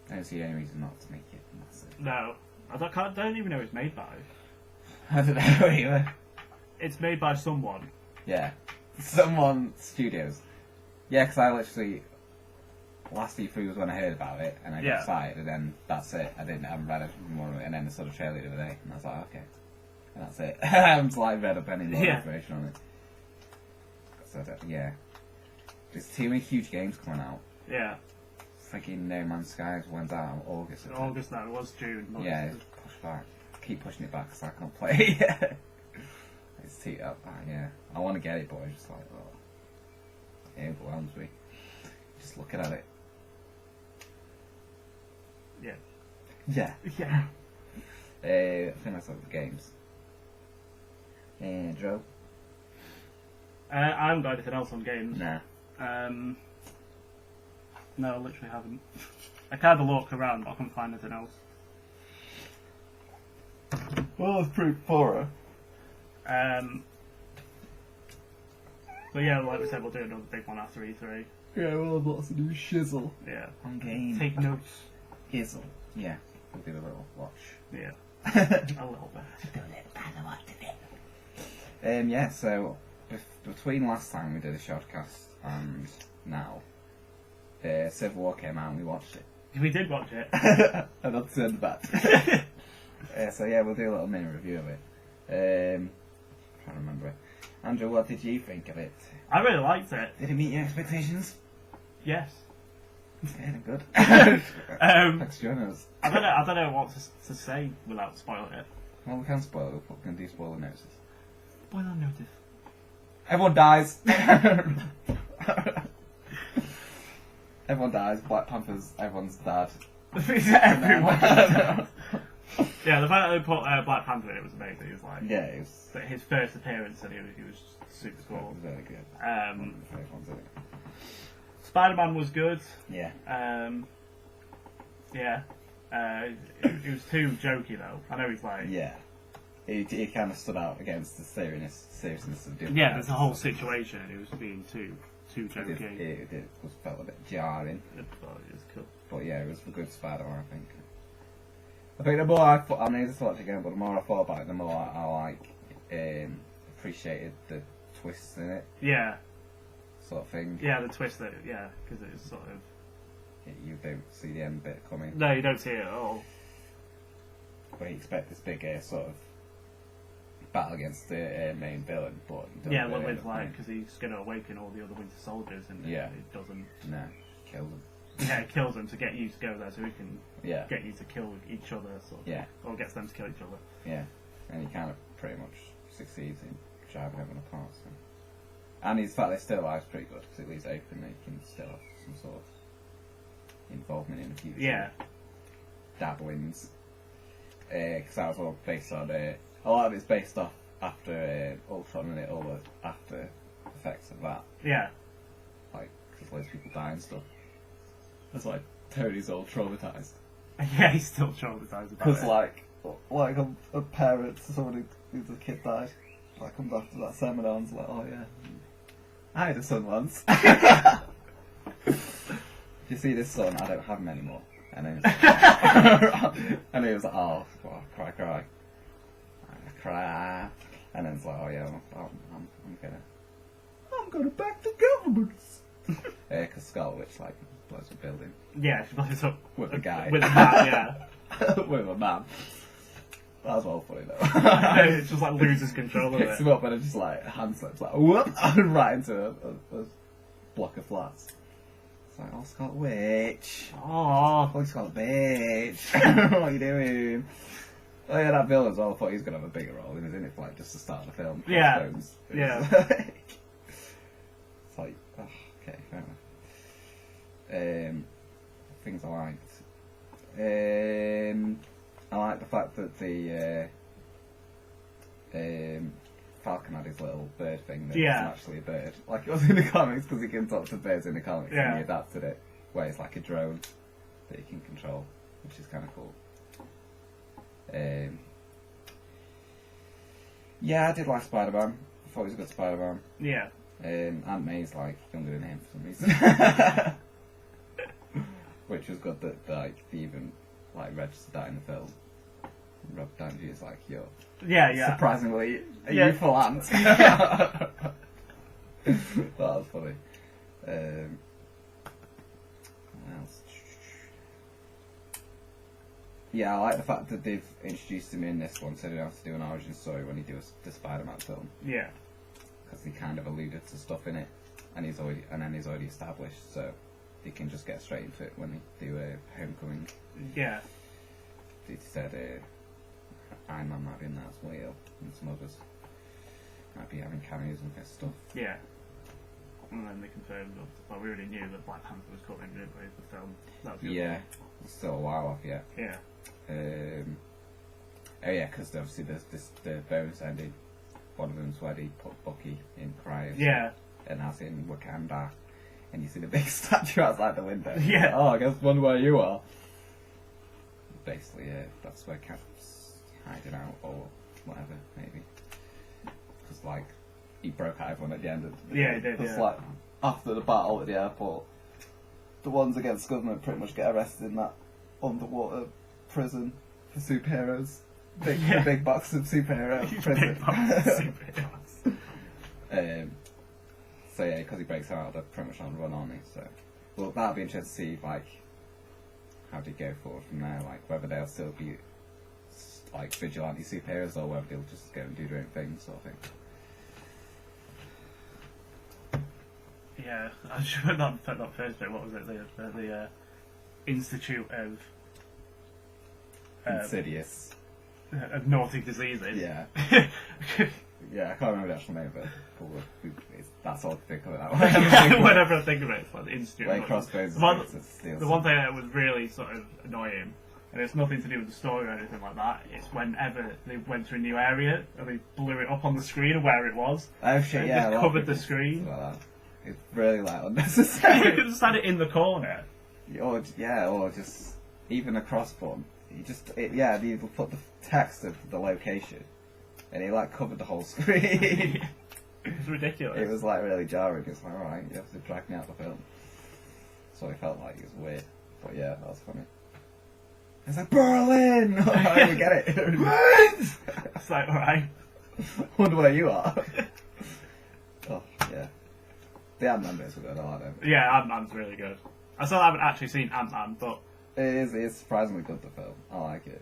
S3: I don't see any reason not to make it massive.
S2: No. I don't even know it's made by.
S3: I don't know either.
S2: It's made by someone.
S3: Yeah. Someone Studios. Yeah, because I literally... Last E3 was when I heard about it, and I got excited, and then that's it. I haven't read anything more of it, and then I saw the trailer the other day, and I was like, okay. And that's it. I haven't like read up any more information on it. So, yeah. There's too many huge games coming out.
S2: Yeah.
S3: Freaking No Man's Sky went out in August.
S2: August now, it was June.
S3: Yeah, it's pushed back. Keep pushing it back because I can't play it. It's too up. Yeah. I want to get it, but it's just like, oh. It overwhelms me. Just looking at it.
S2: Yeah.
S3: Yeah.
S2: Yeah.
S3: I think that's all the games. Joe?
S2: I haven't got anything else on games.
S3: Nah.
S2: No, I literally haven't. I kind of looked around, but I couldn't find anything else.
S3: Well, it's pretty thorough.
S2: But yeah, like we said, we'll do another big one after E3.
S3: Yeah, we'll have lots of new shizzle.
S2: Yeah.
S3: On game.
S2: Take notes.
S3: Hizzle. Yeah. We'll do a little watch.
S2: Yeah. A little bit.
S3: Yeah, so between last time we did a Shodcast and now, Civil War came out and we watched it.
S2: We did watch it.
S3: And I'll turn the back. So yeah, we'll do a little mini review of it. Trying to remember it. Andrew, what did you think of it?
S2: I really liked it.
S3: Did it meet your expectations?
S2: Yes.
S3: Yeah, good. Thanks for joining us.
S2: I don't know what to say without spoiling it.
S3: Well, we can spoil it. We can do spoiler notices.
S2: Spoiler notice.
S3: Everyone dies. Everyone dies. Black Panther's everyone's dad.
S2: Everyone. Yeah, the fact that they put Black Panther in it was amazing. It was like
S3: it was
S2: his first appearance, and he was super cool.
S3: It was very good.
S2: Spider-Man was good.
S3: Yeah.
S2: Yeah. It was too jokey though. I know he's like.
S3: Yeah. He kind of stood out against the seriousness of doing.
S2: Yeah, there's a whole situation. It was being too jokey.
S3: It felt a bit jarring.
S2: It was cool.
S3: But yeah, it was a good Spider-Man, I think. I think the more I need to watch it again, but the more I thought about it, the more I appreciated the twists in it.
S2: Yeah.
S3: Sort of thing.
S2: Yeah, the twist that, because it was sort of...
S3: You don't see the end bit coming.
S2: No, you don't see it at all.
S3: But you expect this big sort of battle against the main villain, but...
S2: Yeah, well, it's like, because he's going to awaken all the other Winter Soldiers, and it doesn't...
S3: No, kills them.
S2: Yeah, it kills them to get you to go there, so he can get you to kill each other, sort of.
S3: Yeah.
S2: Or gets them to kill each other.
S3: Yeah, and he kind of pretty much succeeds in driving everyone apart, so... And his fact that he's still alive is pretty good, because it leaves open that he can still have some sort of involvement in the future.
S2: Yeah.
S3: Dabblings. Because that was all based on... a lot of it's based off after Ultron and all the after effects of that.
S2: Yeah.
S3: Like, because loads of people die and stuff. That's like, Tony's all traumatised.
S2: Yeah, he's still traumatised about it.
S3: Because like a parent, somebody whose kid died, like comes after that seminar and's like, oh yeah, I had a son once. You see this son? I don't have him anymore. And then and he was like, oh, cry. And then it's like, oh yeah, I'm gonna back the government. Because Scarlet Witch like blows a building.
S2: Yeah, she blows up
S3: with a guy.
S2: With a man, yeah.
S3: With a man. That was all funny though.
S2: It just like loses control of it.
S3: Picks him up and it just like hand slips like whoop right into a block of flats. It's like, oh, Scarlet Witch.
S2: Oh,
S3: Scarlet Witch. What are you doing? Oh yeah, that villain as well. I thought he was gonna have a bigger role. He was in it for like just the start of the film.
S2: Yeah. Yeah.
S3: It's like, oh, okay, fair enough. Things I liked. I like the fact that the Falcon had his little bird thing that wasn't actually a bird. Like it was in the comics, because he can talk to birds in the comics, and he adapted it, where it's like a drone that he can control, which is kind of cool. Yeah, I did like Spider-Man. I thought he was a good Spider-Man.
S2: Yeah.
S3: Aunt May's like younger than him for some reason. Which was good that like they even like registered that in the film. Rob Downey is like, yo, surprisingly a youthful aunt. That was funny. What else? Yeah, I like the fact that they've introduced him in this one, so they don't have to do an origin story when he does the Spider-Man film.
S2: Yeah.
S3: Because he kind of alluded to stuff in it, and he's already established, so they can just get straight into it when they do Homecoming.
S2: Yeah.
S3: They said Iron Man might be in that as well, and some others might be having cameos and this stuff.
S2: Yeah. And then they confirmed, well, we already knew that Black Panther was coming, didn't we, the film? That was
S3: yeah, it's still a while off yet.
S2: Yeah.
S3: Oh yeah, because obviously there's the bonus ending. One of them's where they put Bucky in cryos.
S2: Yeah.
S3: And that's in Wakanda. And you see the big statue outside the window.
S2: Yeah.
S3: Oh, I guess wonder where you are. Basically, that's where Cap's hiding out or whatever, maybe. Because, like, he broke out everyone at the end of the
S2: Yeah, he did,
S3: It's like, after the battle at the airport, the ones against government pretty much get arrested in that underwater prison for superheroes. The big box of superhero prison.
S2: Big box of superheroes.
S3: So yeah, because he breaks out, they're pretty much on the run, aren't they? So, well, that'll be interesting to see, like, how they go forward from there, like whether they'll still be like vigilante superheroes or whether they'll just go and do their own thing, sort of thing.
S2: Yeah, I'm sure not first bit. What was it? The Institute of
S3: Insidious.
S2: Of naughty diseases.
S3: Yeah. Yeah, I can't remember the actual name, but that's all I think of it that way.
S2: Whenever I think of it, it's like the Institute.
S3: Way Crossbones.
S2: The one thing that was really sort of annoying, and it's nothing to do with the story or anything like that, it's whenever they went to a new area and they blew it up on the screen of where it was.
S3: Oh shit,
S2: and
S3: yeah.
S2: Just covered the screen.
S3: Like that. It's really like unnecessary.
S2: You could just had it in the corner.
S3: Or just even a cross button. You put the text of the location. And he like covered the whole screen.
S2: It was ridiculous.
S3: It was like really jarring. It's like, alright, you have to drag me out of the film. So it felt like it was weird. But yeah, that was funny. It's like, Berlin! Alright, we get it.
S2: It's like, alright.
S3: Wonder where you are. Oh, yeah. The Ant-Man bits were good, I like them.
S2: Yeah, Ant-Man's really good. I still haven't actually seen Ant-Man, but...
S3: It is surprisingly good, the film. I like it.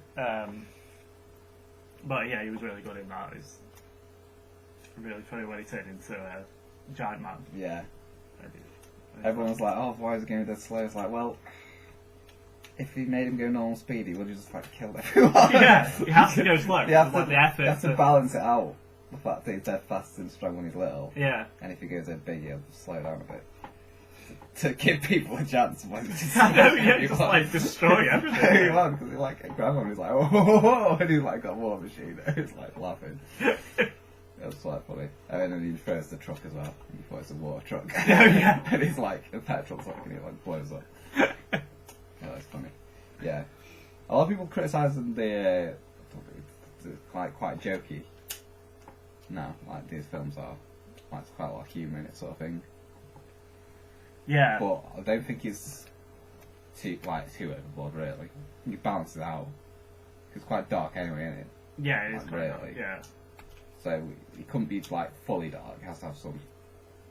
S2: But yeah, he was really good in that. It's really funny when he turned into a giant man.
S3: Yeah. Everyone was like, oh, why is he going that slow? It's like, well, if he made him go normal speed, he would have just like killed everyone.
S2: Yeah, he has to go slow.
S3: You have
S2: the effort
S3: to balance it out. The fact that he's dead fast and strong when he's little.
S2: Yeah.
S3: And if he goes dead big, he'll slow down a bit. To give people a chance.
S2: Just like destroy everything.
S3: He won, because he like grandma was like, oh, and he's like got war machine. He's like laughing. It was quite funny. And then he throws the truck as well. He thought it's a water truck.
S2: Oh yeah.
S3: And he's like a petrol truck, and he like blows up. Yeah, that's funny. Yeah, a lot of people criticising the quite jokey. No, like these films are like quite a lot of humour in it, sort of thing.
S2: Yeah.
S3: But I don't think he's too overboard, really. You balance it out. It's quite dark anyway, isn't it?
S2: Yeah, it is
S3: like,
S2: quite
S3: really.
S2: dark, yeah.
S3: So it couldn't be like fully dark. It has to have some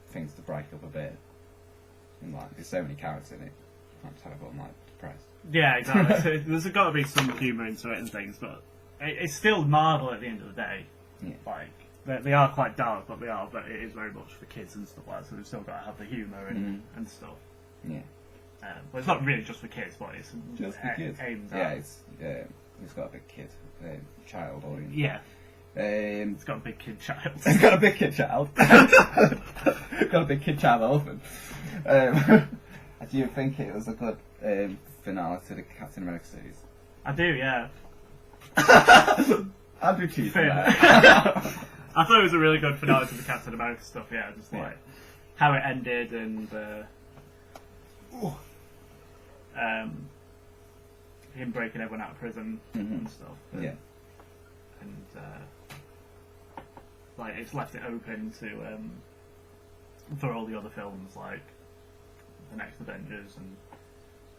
S3: things to break up a bit. And like, there's so many characters in it. You can't tell everyone like depressed.
S2: Yeah, exactly. So there's got to be some humour into it and things, but it's still Marvel at the end of the day.
S3: Yeah.
S2: Like, they are quite dark, but it is very much for kids and stuff like that, so they've still got to have the humour and stuff.
S3: Yeah.
S2: But it's not really just for kids, but it's
S3: just for kids.
S2: Aimed
S3: yeah,
S2: at.
S3: It's got a big kid, child audience.
S2: Yeah.
S3: It's
S2: got a big kid child.
S3: It's got a big kid child. Got a big kid child elephant. Do you think it was a good finale to the Captain America series?
S2: I do, yeah.
S3: I'd be cheap for that.
S2: I thought it was a really good finale to the Captain America stuff, yeah. Just like how it ended and him breaking everyone out of prison and stuff.
S3: Yeah.
S2: And like it's left it open to for all the other films, like the next Avengers, and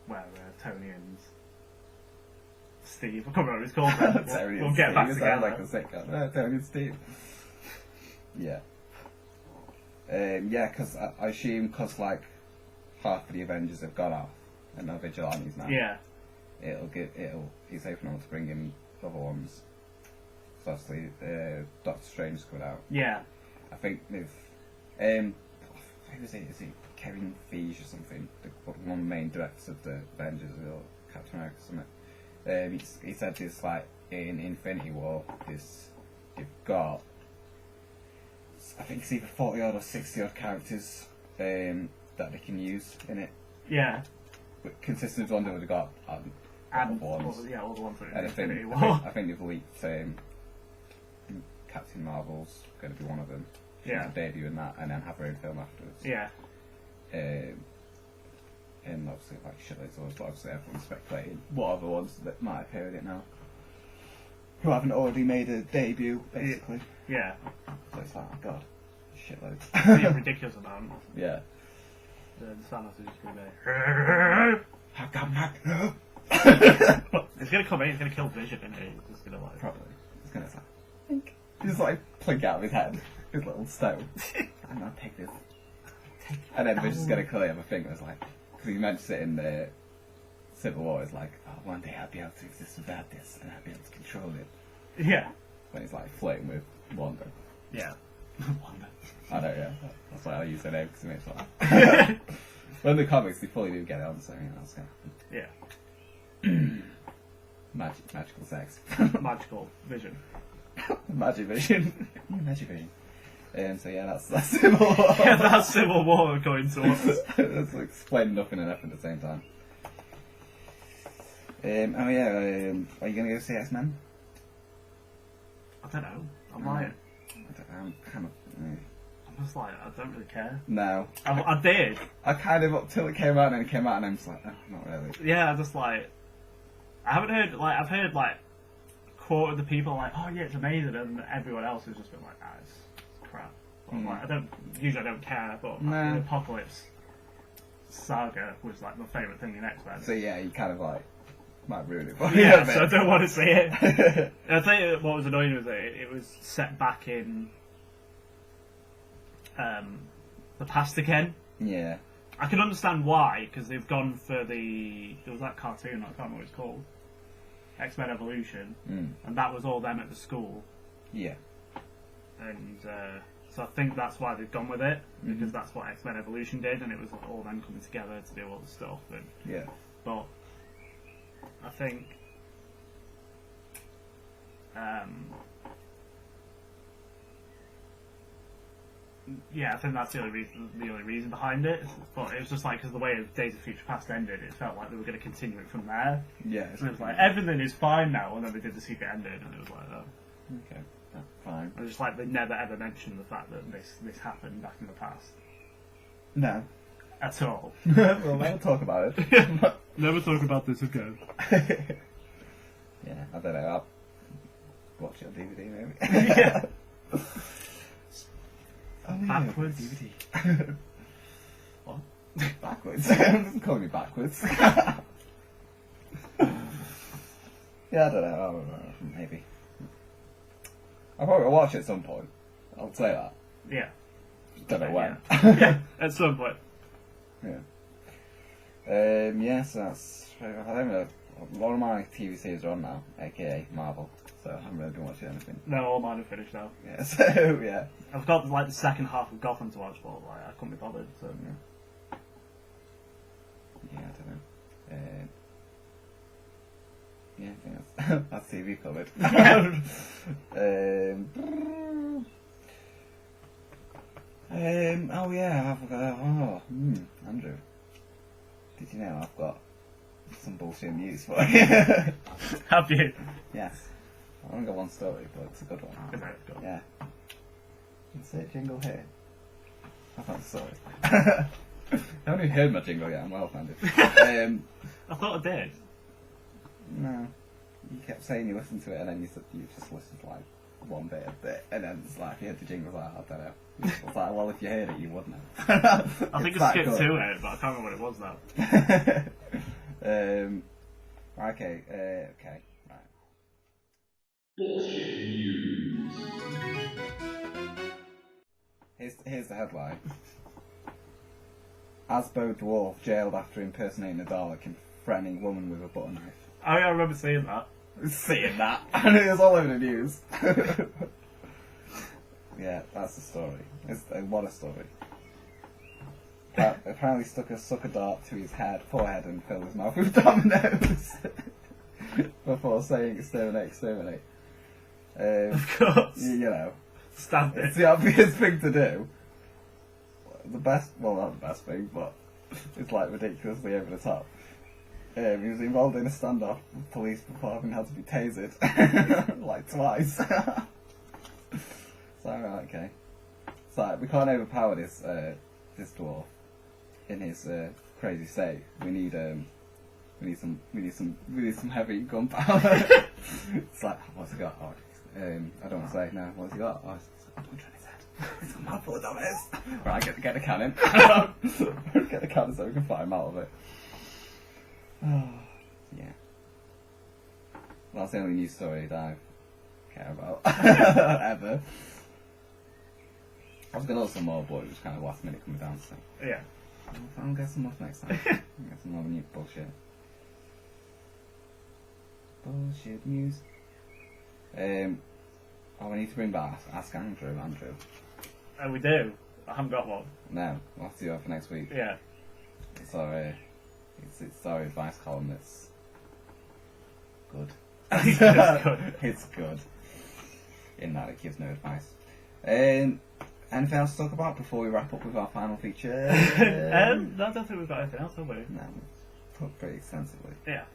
S2: where Tony and Steve, I can't remember what it's called. We'll get back together.
S3: Like a sitcom. Tony and Steve. Yeah. Yeah, because I assume because like half of the Avengers have gone off and no vigilantes now.
S2: Yeah.
S3: He's hoping to bring in other ones. So obviously, Doctor Strange is coming out.
S2: Yeah.
S3: I think they've who is it? Is it Kevin Feige or something? One of the main directors of the Avengers or Captain America or something. He said this like in Infinity War, you've got I think it's either 40 odd or 60 odd characters that they can use in it.
S2: Yeah.
S3: But consistent with one that they've got
S2: and
S3: ones.
S2: All the ones that
S3: And
S2: Infinity War.
S3: I think they've leaked Captain Marvel's going to be one of them.
S2: Yeah.
S3: Debut in that and then have her own film afterwards.
S2: Yeah.
S3: And obviously like shitloads of others, but obviously everyone's speculating what other ones that might appear in it now. Who haven't already made a debut, basically.
S2: Yeah.
S3: So it's like, oh god, shitloads.
S2: It's a ridiculous amount.
S3: Yeah.
S2: The Thanos is just going to it's going to come in, it's going to kill Vision, isn't it? It's just going to like...
S3: Probably. It's going to like... Just like plink out of his head. His little stone. I'm gonna take this. And then Vision's going to kill him, I think. It was like... Because he mentions it in the Civil War, it's like, oh, one day I'll be able to exist without this, and I'll be able to control it.
S2: Yeah.
S3: When he's like flirting with Wanda.
S2: Yeah. Wanda.
S3: I know, yeah. That's why I use her name, because it makes it like... When the comics, they fully do get it on, so you know, that's going to happen.
S2: Yeah.
S3: Magical sex.
S2: Magical Vision.
S3: Magic Vision. Magic Vision. So yeah, that's Civil War.
S2: Yeah, that's Civil War going towards.
S3: That's explain nothing and nothing at the same time. Oh yeah, are you going to go see X-Men?
S2: I don't know. I'm lying.
S3: I don't know, I'm kind of...
S2: I'm just like, I don't really care.
S3: No.
S2: I did.
S3: I kind of, up till it came out, and then it came out, and I'm just like, oh, not really.
S2: Yeah, I just like... I haven't heard, like, I've heard, like, quote of the people like, oh yeah, it's amazing, and everyone else has just been like, ah, it's crap. But like, I don't care, but like, the Apocalypse saga was like my favourite thing in X-Men.
S3: So yeah, you kind of like, might ruin it for me.
S2: Yeah, so I don't want to see it. I tell you what was annoying was that it was set back in the past again.
S3: Yeah.
S2: I can understand why, because they've gone for there was that cartoon, I can't remember what it's called, X-Men Evolution, and that was all them at the school.
S3: Yeah.
S2: And so I think that's why they've gone with it, because that's what X-Men Evolution did, and it was like all them coming together to do all the stuff. And,
S3: yeah.
S2: But I think I think that's the only reason behind it. But it was just like, because the way Days of Future Past ended, it felt like they were going to continue it from there.
S3: Yeah.
S2: So it was like, everything is fine now, and then they did the secret ending, and it was like, oh.
S3: Okay, that's fine.
S2: It was just like, they never ever mentioned the fact that this happened back in the past.
S3: No.
S2: At all.
S3: We'll never talk about it.
S2: Never talk about this again.
S3: Yeah, I don't know, I'll watch it on DVD maybe.
S2: Yeah.
S3: Oh,
S2: backwards.
S3: Yeah, DVD.
S2: What?
S3: Backwards. Doesn't call me backwards. Yeah, I don't know. Maybe. I'll probably watch it at some point. I'll say that.
S2: Yeah.
S3: Don't know when.
S2: Yeah, at some point.
S3: Yeah. Yes, that's. I don't know. A lot of my TV series are on now, aka Marvel. So I haven't really been watching anything.
S2: No, all mine are finished now.
S3: Yeah. So yeah.
S2: I've got like the second half of Gotham to watch, but like I couldn't be bothered. So
S3: yeah, I don't know. Yeah, I think that's TV covered. Oh yeah, I forgot. Andrew, did you know I've got some bullshit news for you?
S2: Have you?
S3: Yes. I've only got one story, but it's a good one.
S2: Is it? Good.
S3: Yeah. Insert jingle here. I found the story. I haven't even heard my jingle yet. I'm well funded.
S2: I thought I did.
S3: No. You kept saying you listened to it, and then you just listened to like one bit of it, and then it's like, if you heard the jingle, I don't know. It's like, well, if you heard it, you would know.
S2: I think I skipped to it, but I can't remember what it was though.
S3: Okay, right.
S4: Bullshit news.
S3: Here's the headline. Asbo dwarf jailed after impersonating a Dalek and threatening woman with a butter knife.
S2: I remember seeing that.
S3: And it was all over the news. Yeah, that's the story. What a story. Apparently stuck a sucker dart to his forehead and filled his mouth with dominoes before saying exterminate, exterminate.
S2: Of course.
S3: You know.
S2: Standard.
S3: It's the obvious thing to do. Well, not the best thing, but it's like ridiculously over the top. He was involved in a standoff with police before having had to be tasered. Like twice. So, right, okay. So, we can't overpower this dwarf in his crazy state. We need some heavy gunpowder. It's like, what's he got? Oh, I don't want to say, no, what's he got? Oh, I'm trying to say. It's a mouthful of dominoes. Right, get the cannon. Get the cannon so we can fire him out of it. Oh, yeah. That's the only news story that I care about. Ever. I was going to look some more, but it was kind of last minute coming down, so.
S2: Yeah.
S3: I'll get some more next time. I'll get some more new bullshit. Bullshit news. We need to bring back Ask Andrew.
S2: Oh, we do? I haven't got one.
S3: No, we'll have to do that for next week.
S2: Yeah.
S3: It's our advice column that's good.
S2: It's good.
S3: It's good. In that it gives no advice. Anything else to talk about before we wrap up with our final feature?
S2: No, I don't think we've got anything else, have we?
S3: No, we've talked pretty extensively.
S2: Yeah.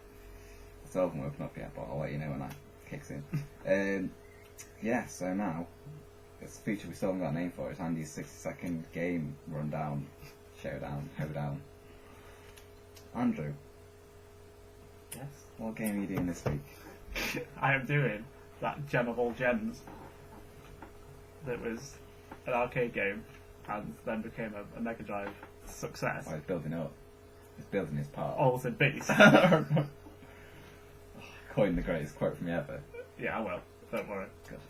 S3: It's still haven't woken up yet, but I'll let you know when that kicks in. Yeah, so now, it's a feature we still haven't got a name for. It's Andy's 60-second game rundown, showdown, hoedown. Andrew.
S2: Yes?
S3: What game are you doing this week?
S2: I am doing that gem of all gems that was an arcade game and then became a Mega Drive success.
S3: Oh, he's building up. He's building his part.
S2: All the beast.
S3: Coined the greatest quote from me ever.
S2: Yeah, I will. Don't worry.
S3: Good.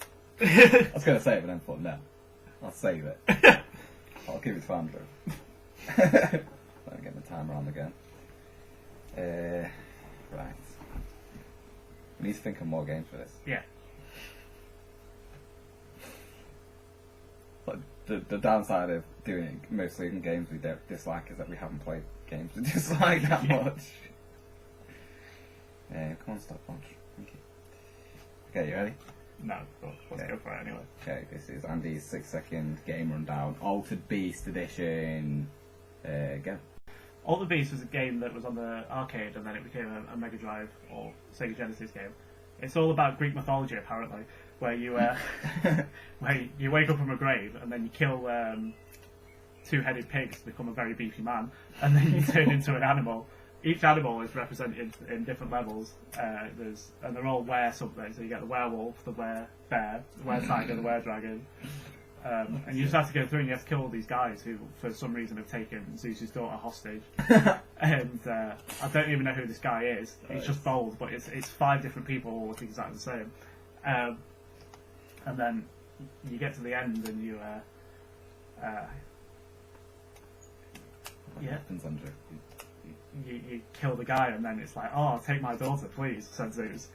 S3: I was going to say it, but then thought, no. I'll save it. I'll give it to Andrew. Let me get the timer on again. Right. We need to think of more games for this.
S2: Yeah.
S3: But the downside of doing it mostly in games we don't dislike is that we haven't played games we dislike that much. Come on, stop watch. Thank you. Okay, you ready?
S2: No, but let's go for it anyway.
S3: Okay, this is Andy's 6-second game rundown. Altered Beast Edition. Go.
S2: Altered Beast was a game that was on the arcade and then it became a Mega Drive or Sega Genesis game. It's all about Greek mythology, apparently, where you where you wake up from a grave and then you kill two-headed pigs to become a very beefy man, and then you turn into an animal. Each animal is represented in different levels. And they're all were something. So you get the werewolf, the were-bear, the were-tiger, the were-dragon. And you just have to go through and you have to kill all these guys who, for some reason, have taken Zeus's daughter hostage. And I don't even know who this guy is. He's just bold, but it's 5 different people all looking exactly the same. And then you get to the end and you...
S3: What happens, Andrew?
S2: You kill the guy and then it's like, oh, take my daughter, please, said Zeus.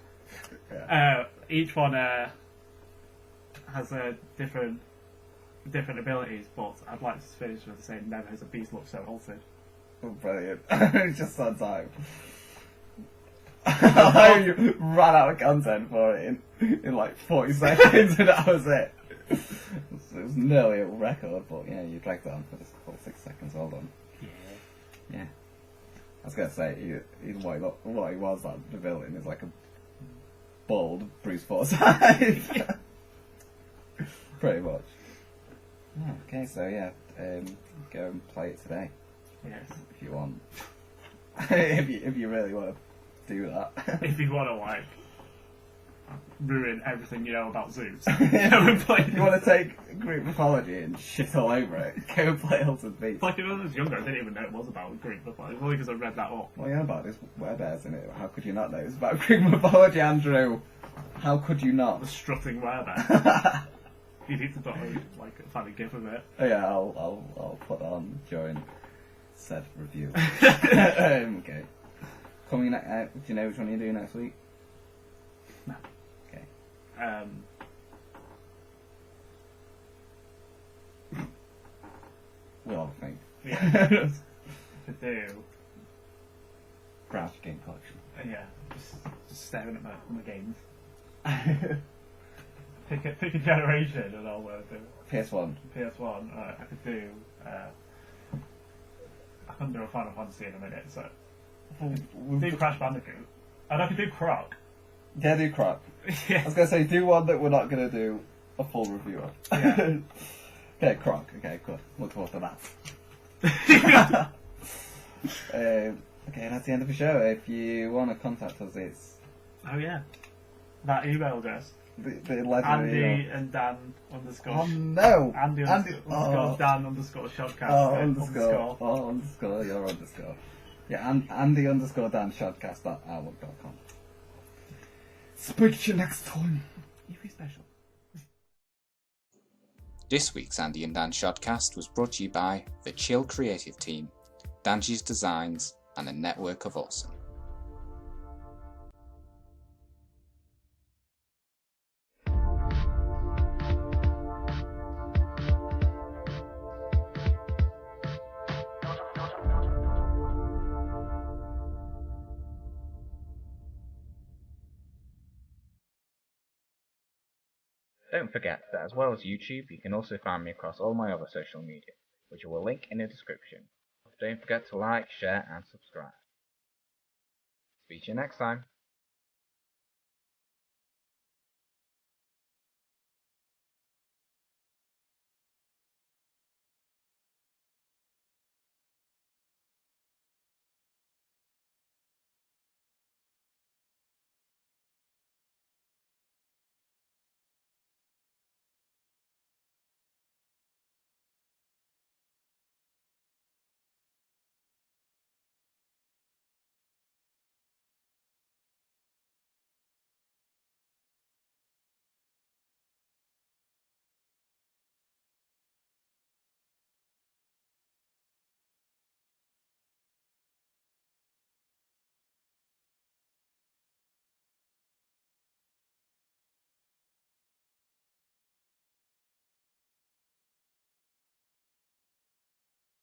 S3: Yeah.
S2: Each one has a different abilities, but I'd like to finish with saying never has a beast looked so altered.
S3: Oh, brilliant. It's just on time. You ran out of content for it in like 40 seconds and that was it. It was nearly a record, but yeah, you dragged it on for the full 6 seconds. Well done. Yeah. I was going to say, what he was, like, the villain, is like a bald Bruce Forsyth. Pretty much. Oh, okay, so yeah, go and play it today.
S2: Yes.
S3: If you want. if you really want to do that.
S2: If you want to, like, ruin everything you know about zoos. And play.
S3: You want to take Greek mythology and shit all over it? Go and play Altered Beast.
S2: Like, when I was younger, I didn't even know it was about Greek mythology. Only because I read that up.
S3: Well, yeah, about this werebears in it. How could you not know it's about Greek mythology, Andrew? How could you not?
S2: The strutting werebear. You need to find a gif of it.
S3: Oh, yeah, I'll put that on during said review. Okay. Coming do you know which one you do next week?
S2: No.
S3: Okay. We'll have a think.
S2: Yeah. To do.
S3: Browse game collection.
S2: Yeah. Just staring at my games. Pick a generation and I'll do it.
S3: PS1.
S2: PS1. I could do. I couldn't do a Final Fantasy in a minute, so. Do Crash Bandicoot. And I could do Croc.
S3: Yeah, do Croc.
S2: Yeah.
S3: I was going to say, do one that we're not going to do a full review of.
S2: Yeah.
S3: Okay, Croc. Okay, good. Look forward to that. Okay, that's the end of the show. If you want to contact us, it's...
S2: Oh, yeah. That email address.
S3: The
S2: Andy and Dan _
S3: Oh no!
S2: Andy underscore Dan underscore Shodcast.
S3: Underscore. Oh, underscore. Your underscore. Yeah, Andy _ Dan Shodcast at outlook.com. Speak to you next time. You be special.
S1: This week's Andy and Dan Shodcast was brought to you by the Chill Creative Team, Danji's Designs, and a network of awesome.
S4: Don't forget that as well as YouTube, you can also find me across all my other social media, which I will link in the description. Don't forget to like, share and subscribe. Speak to you next time.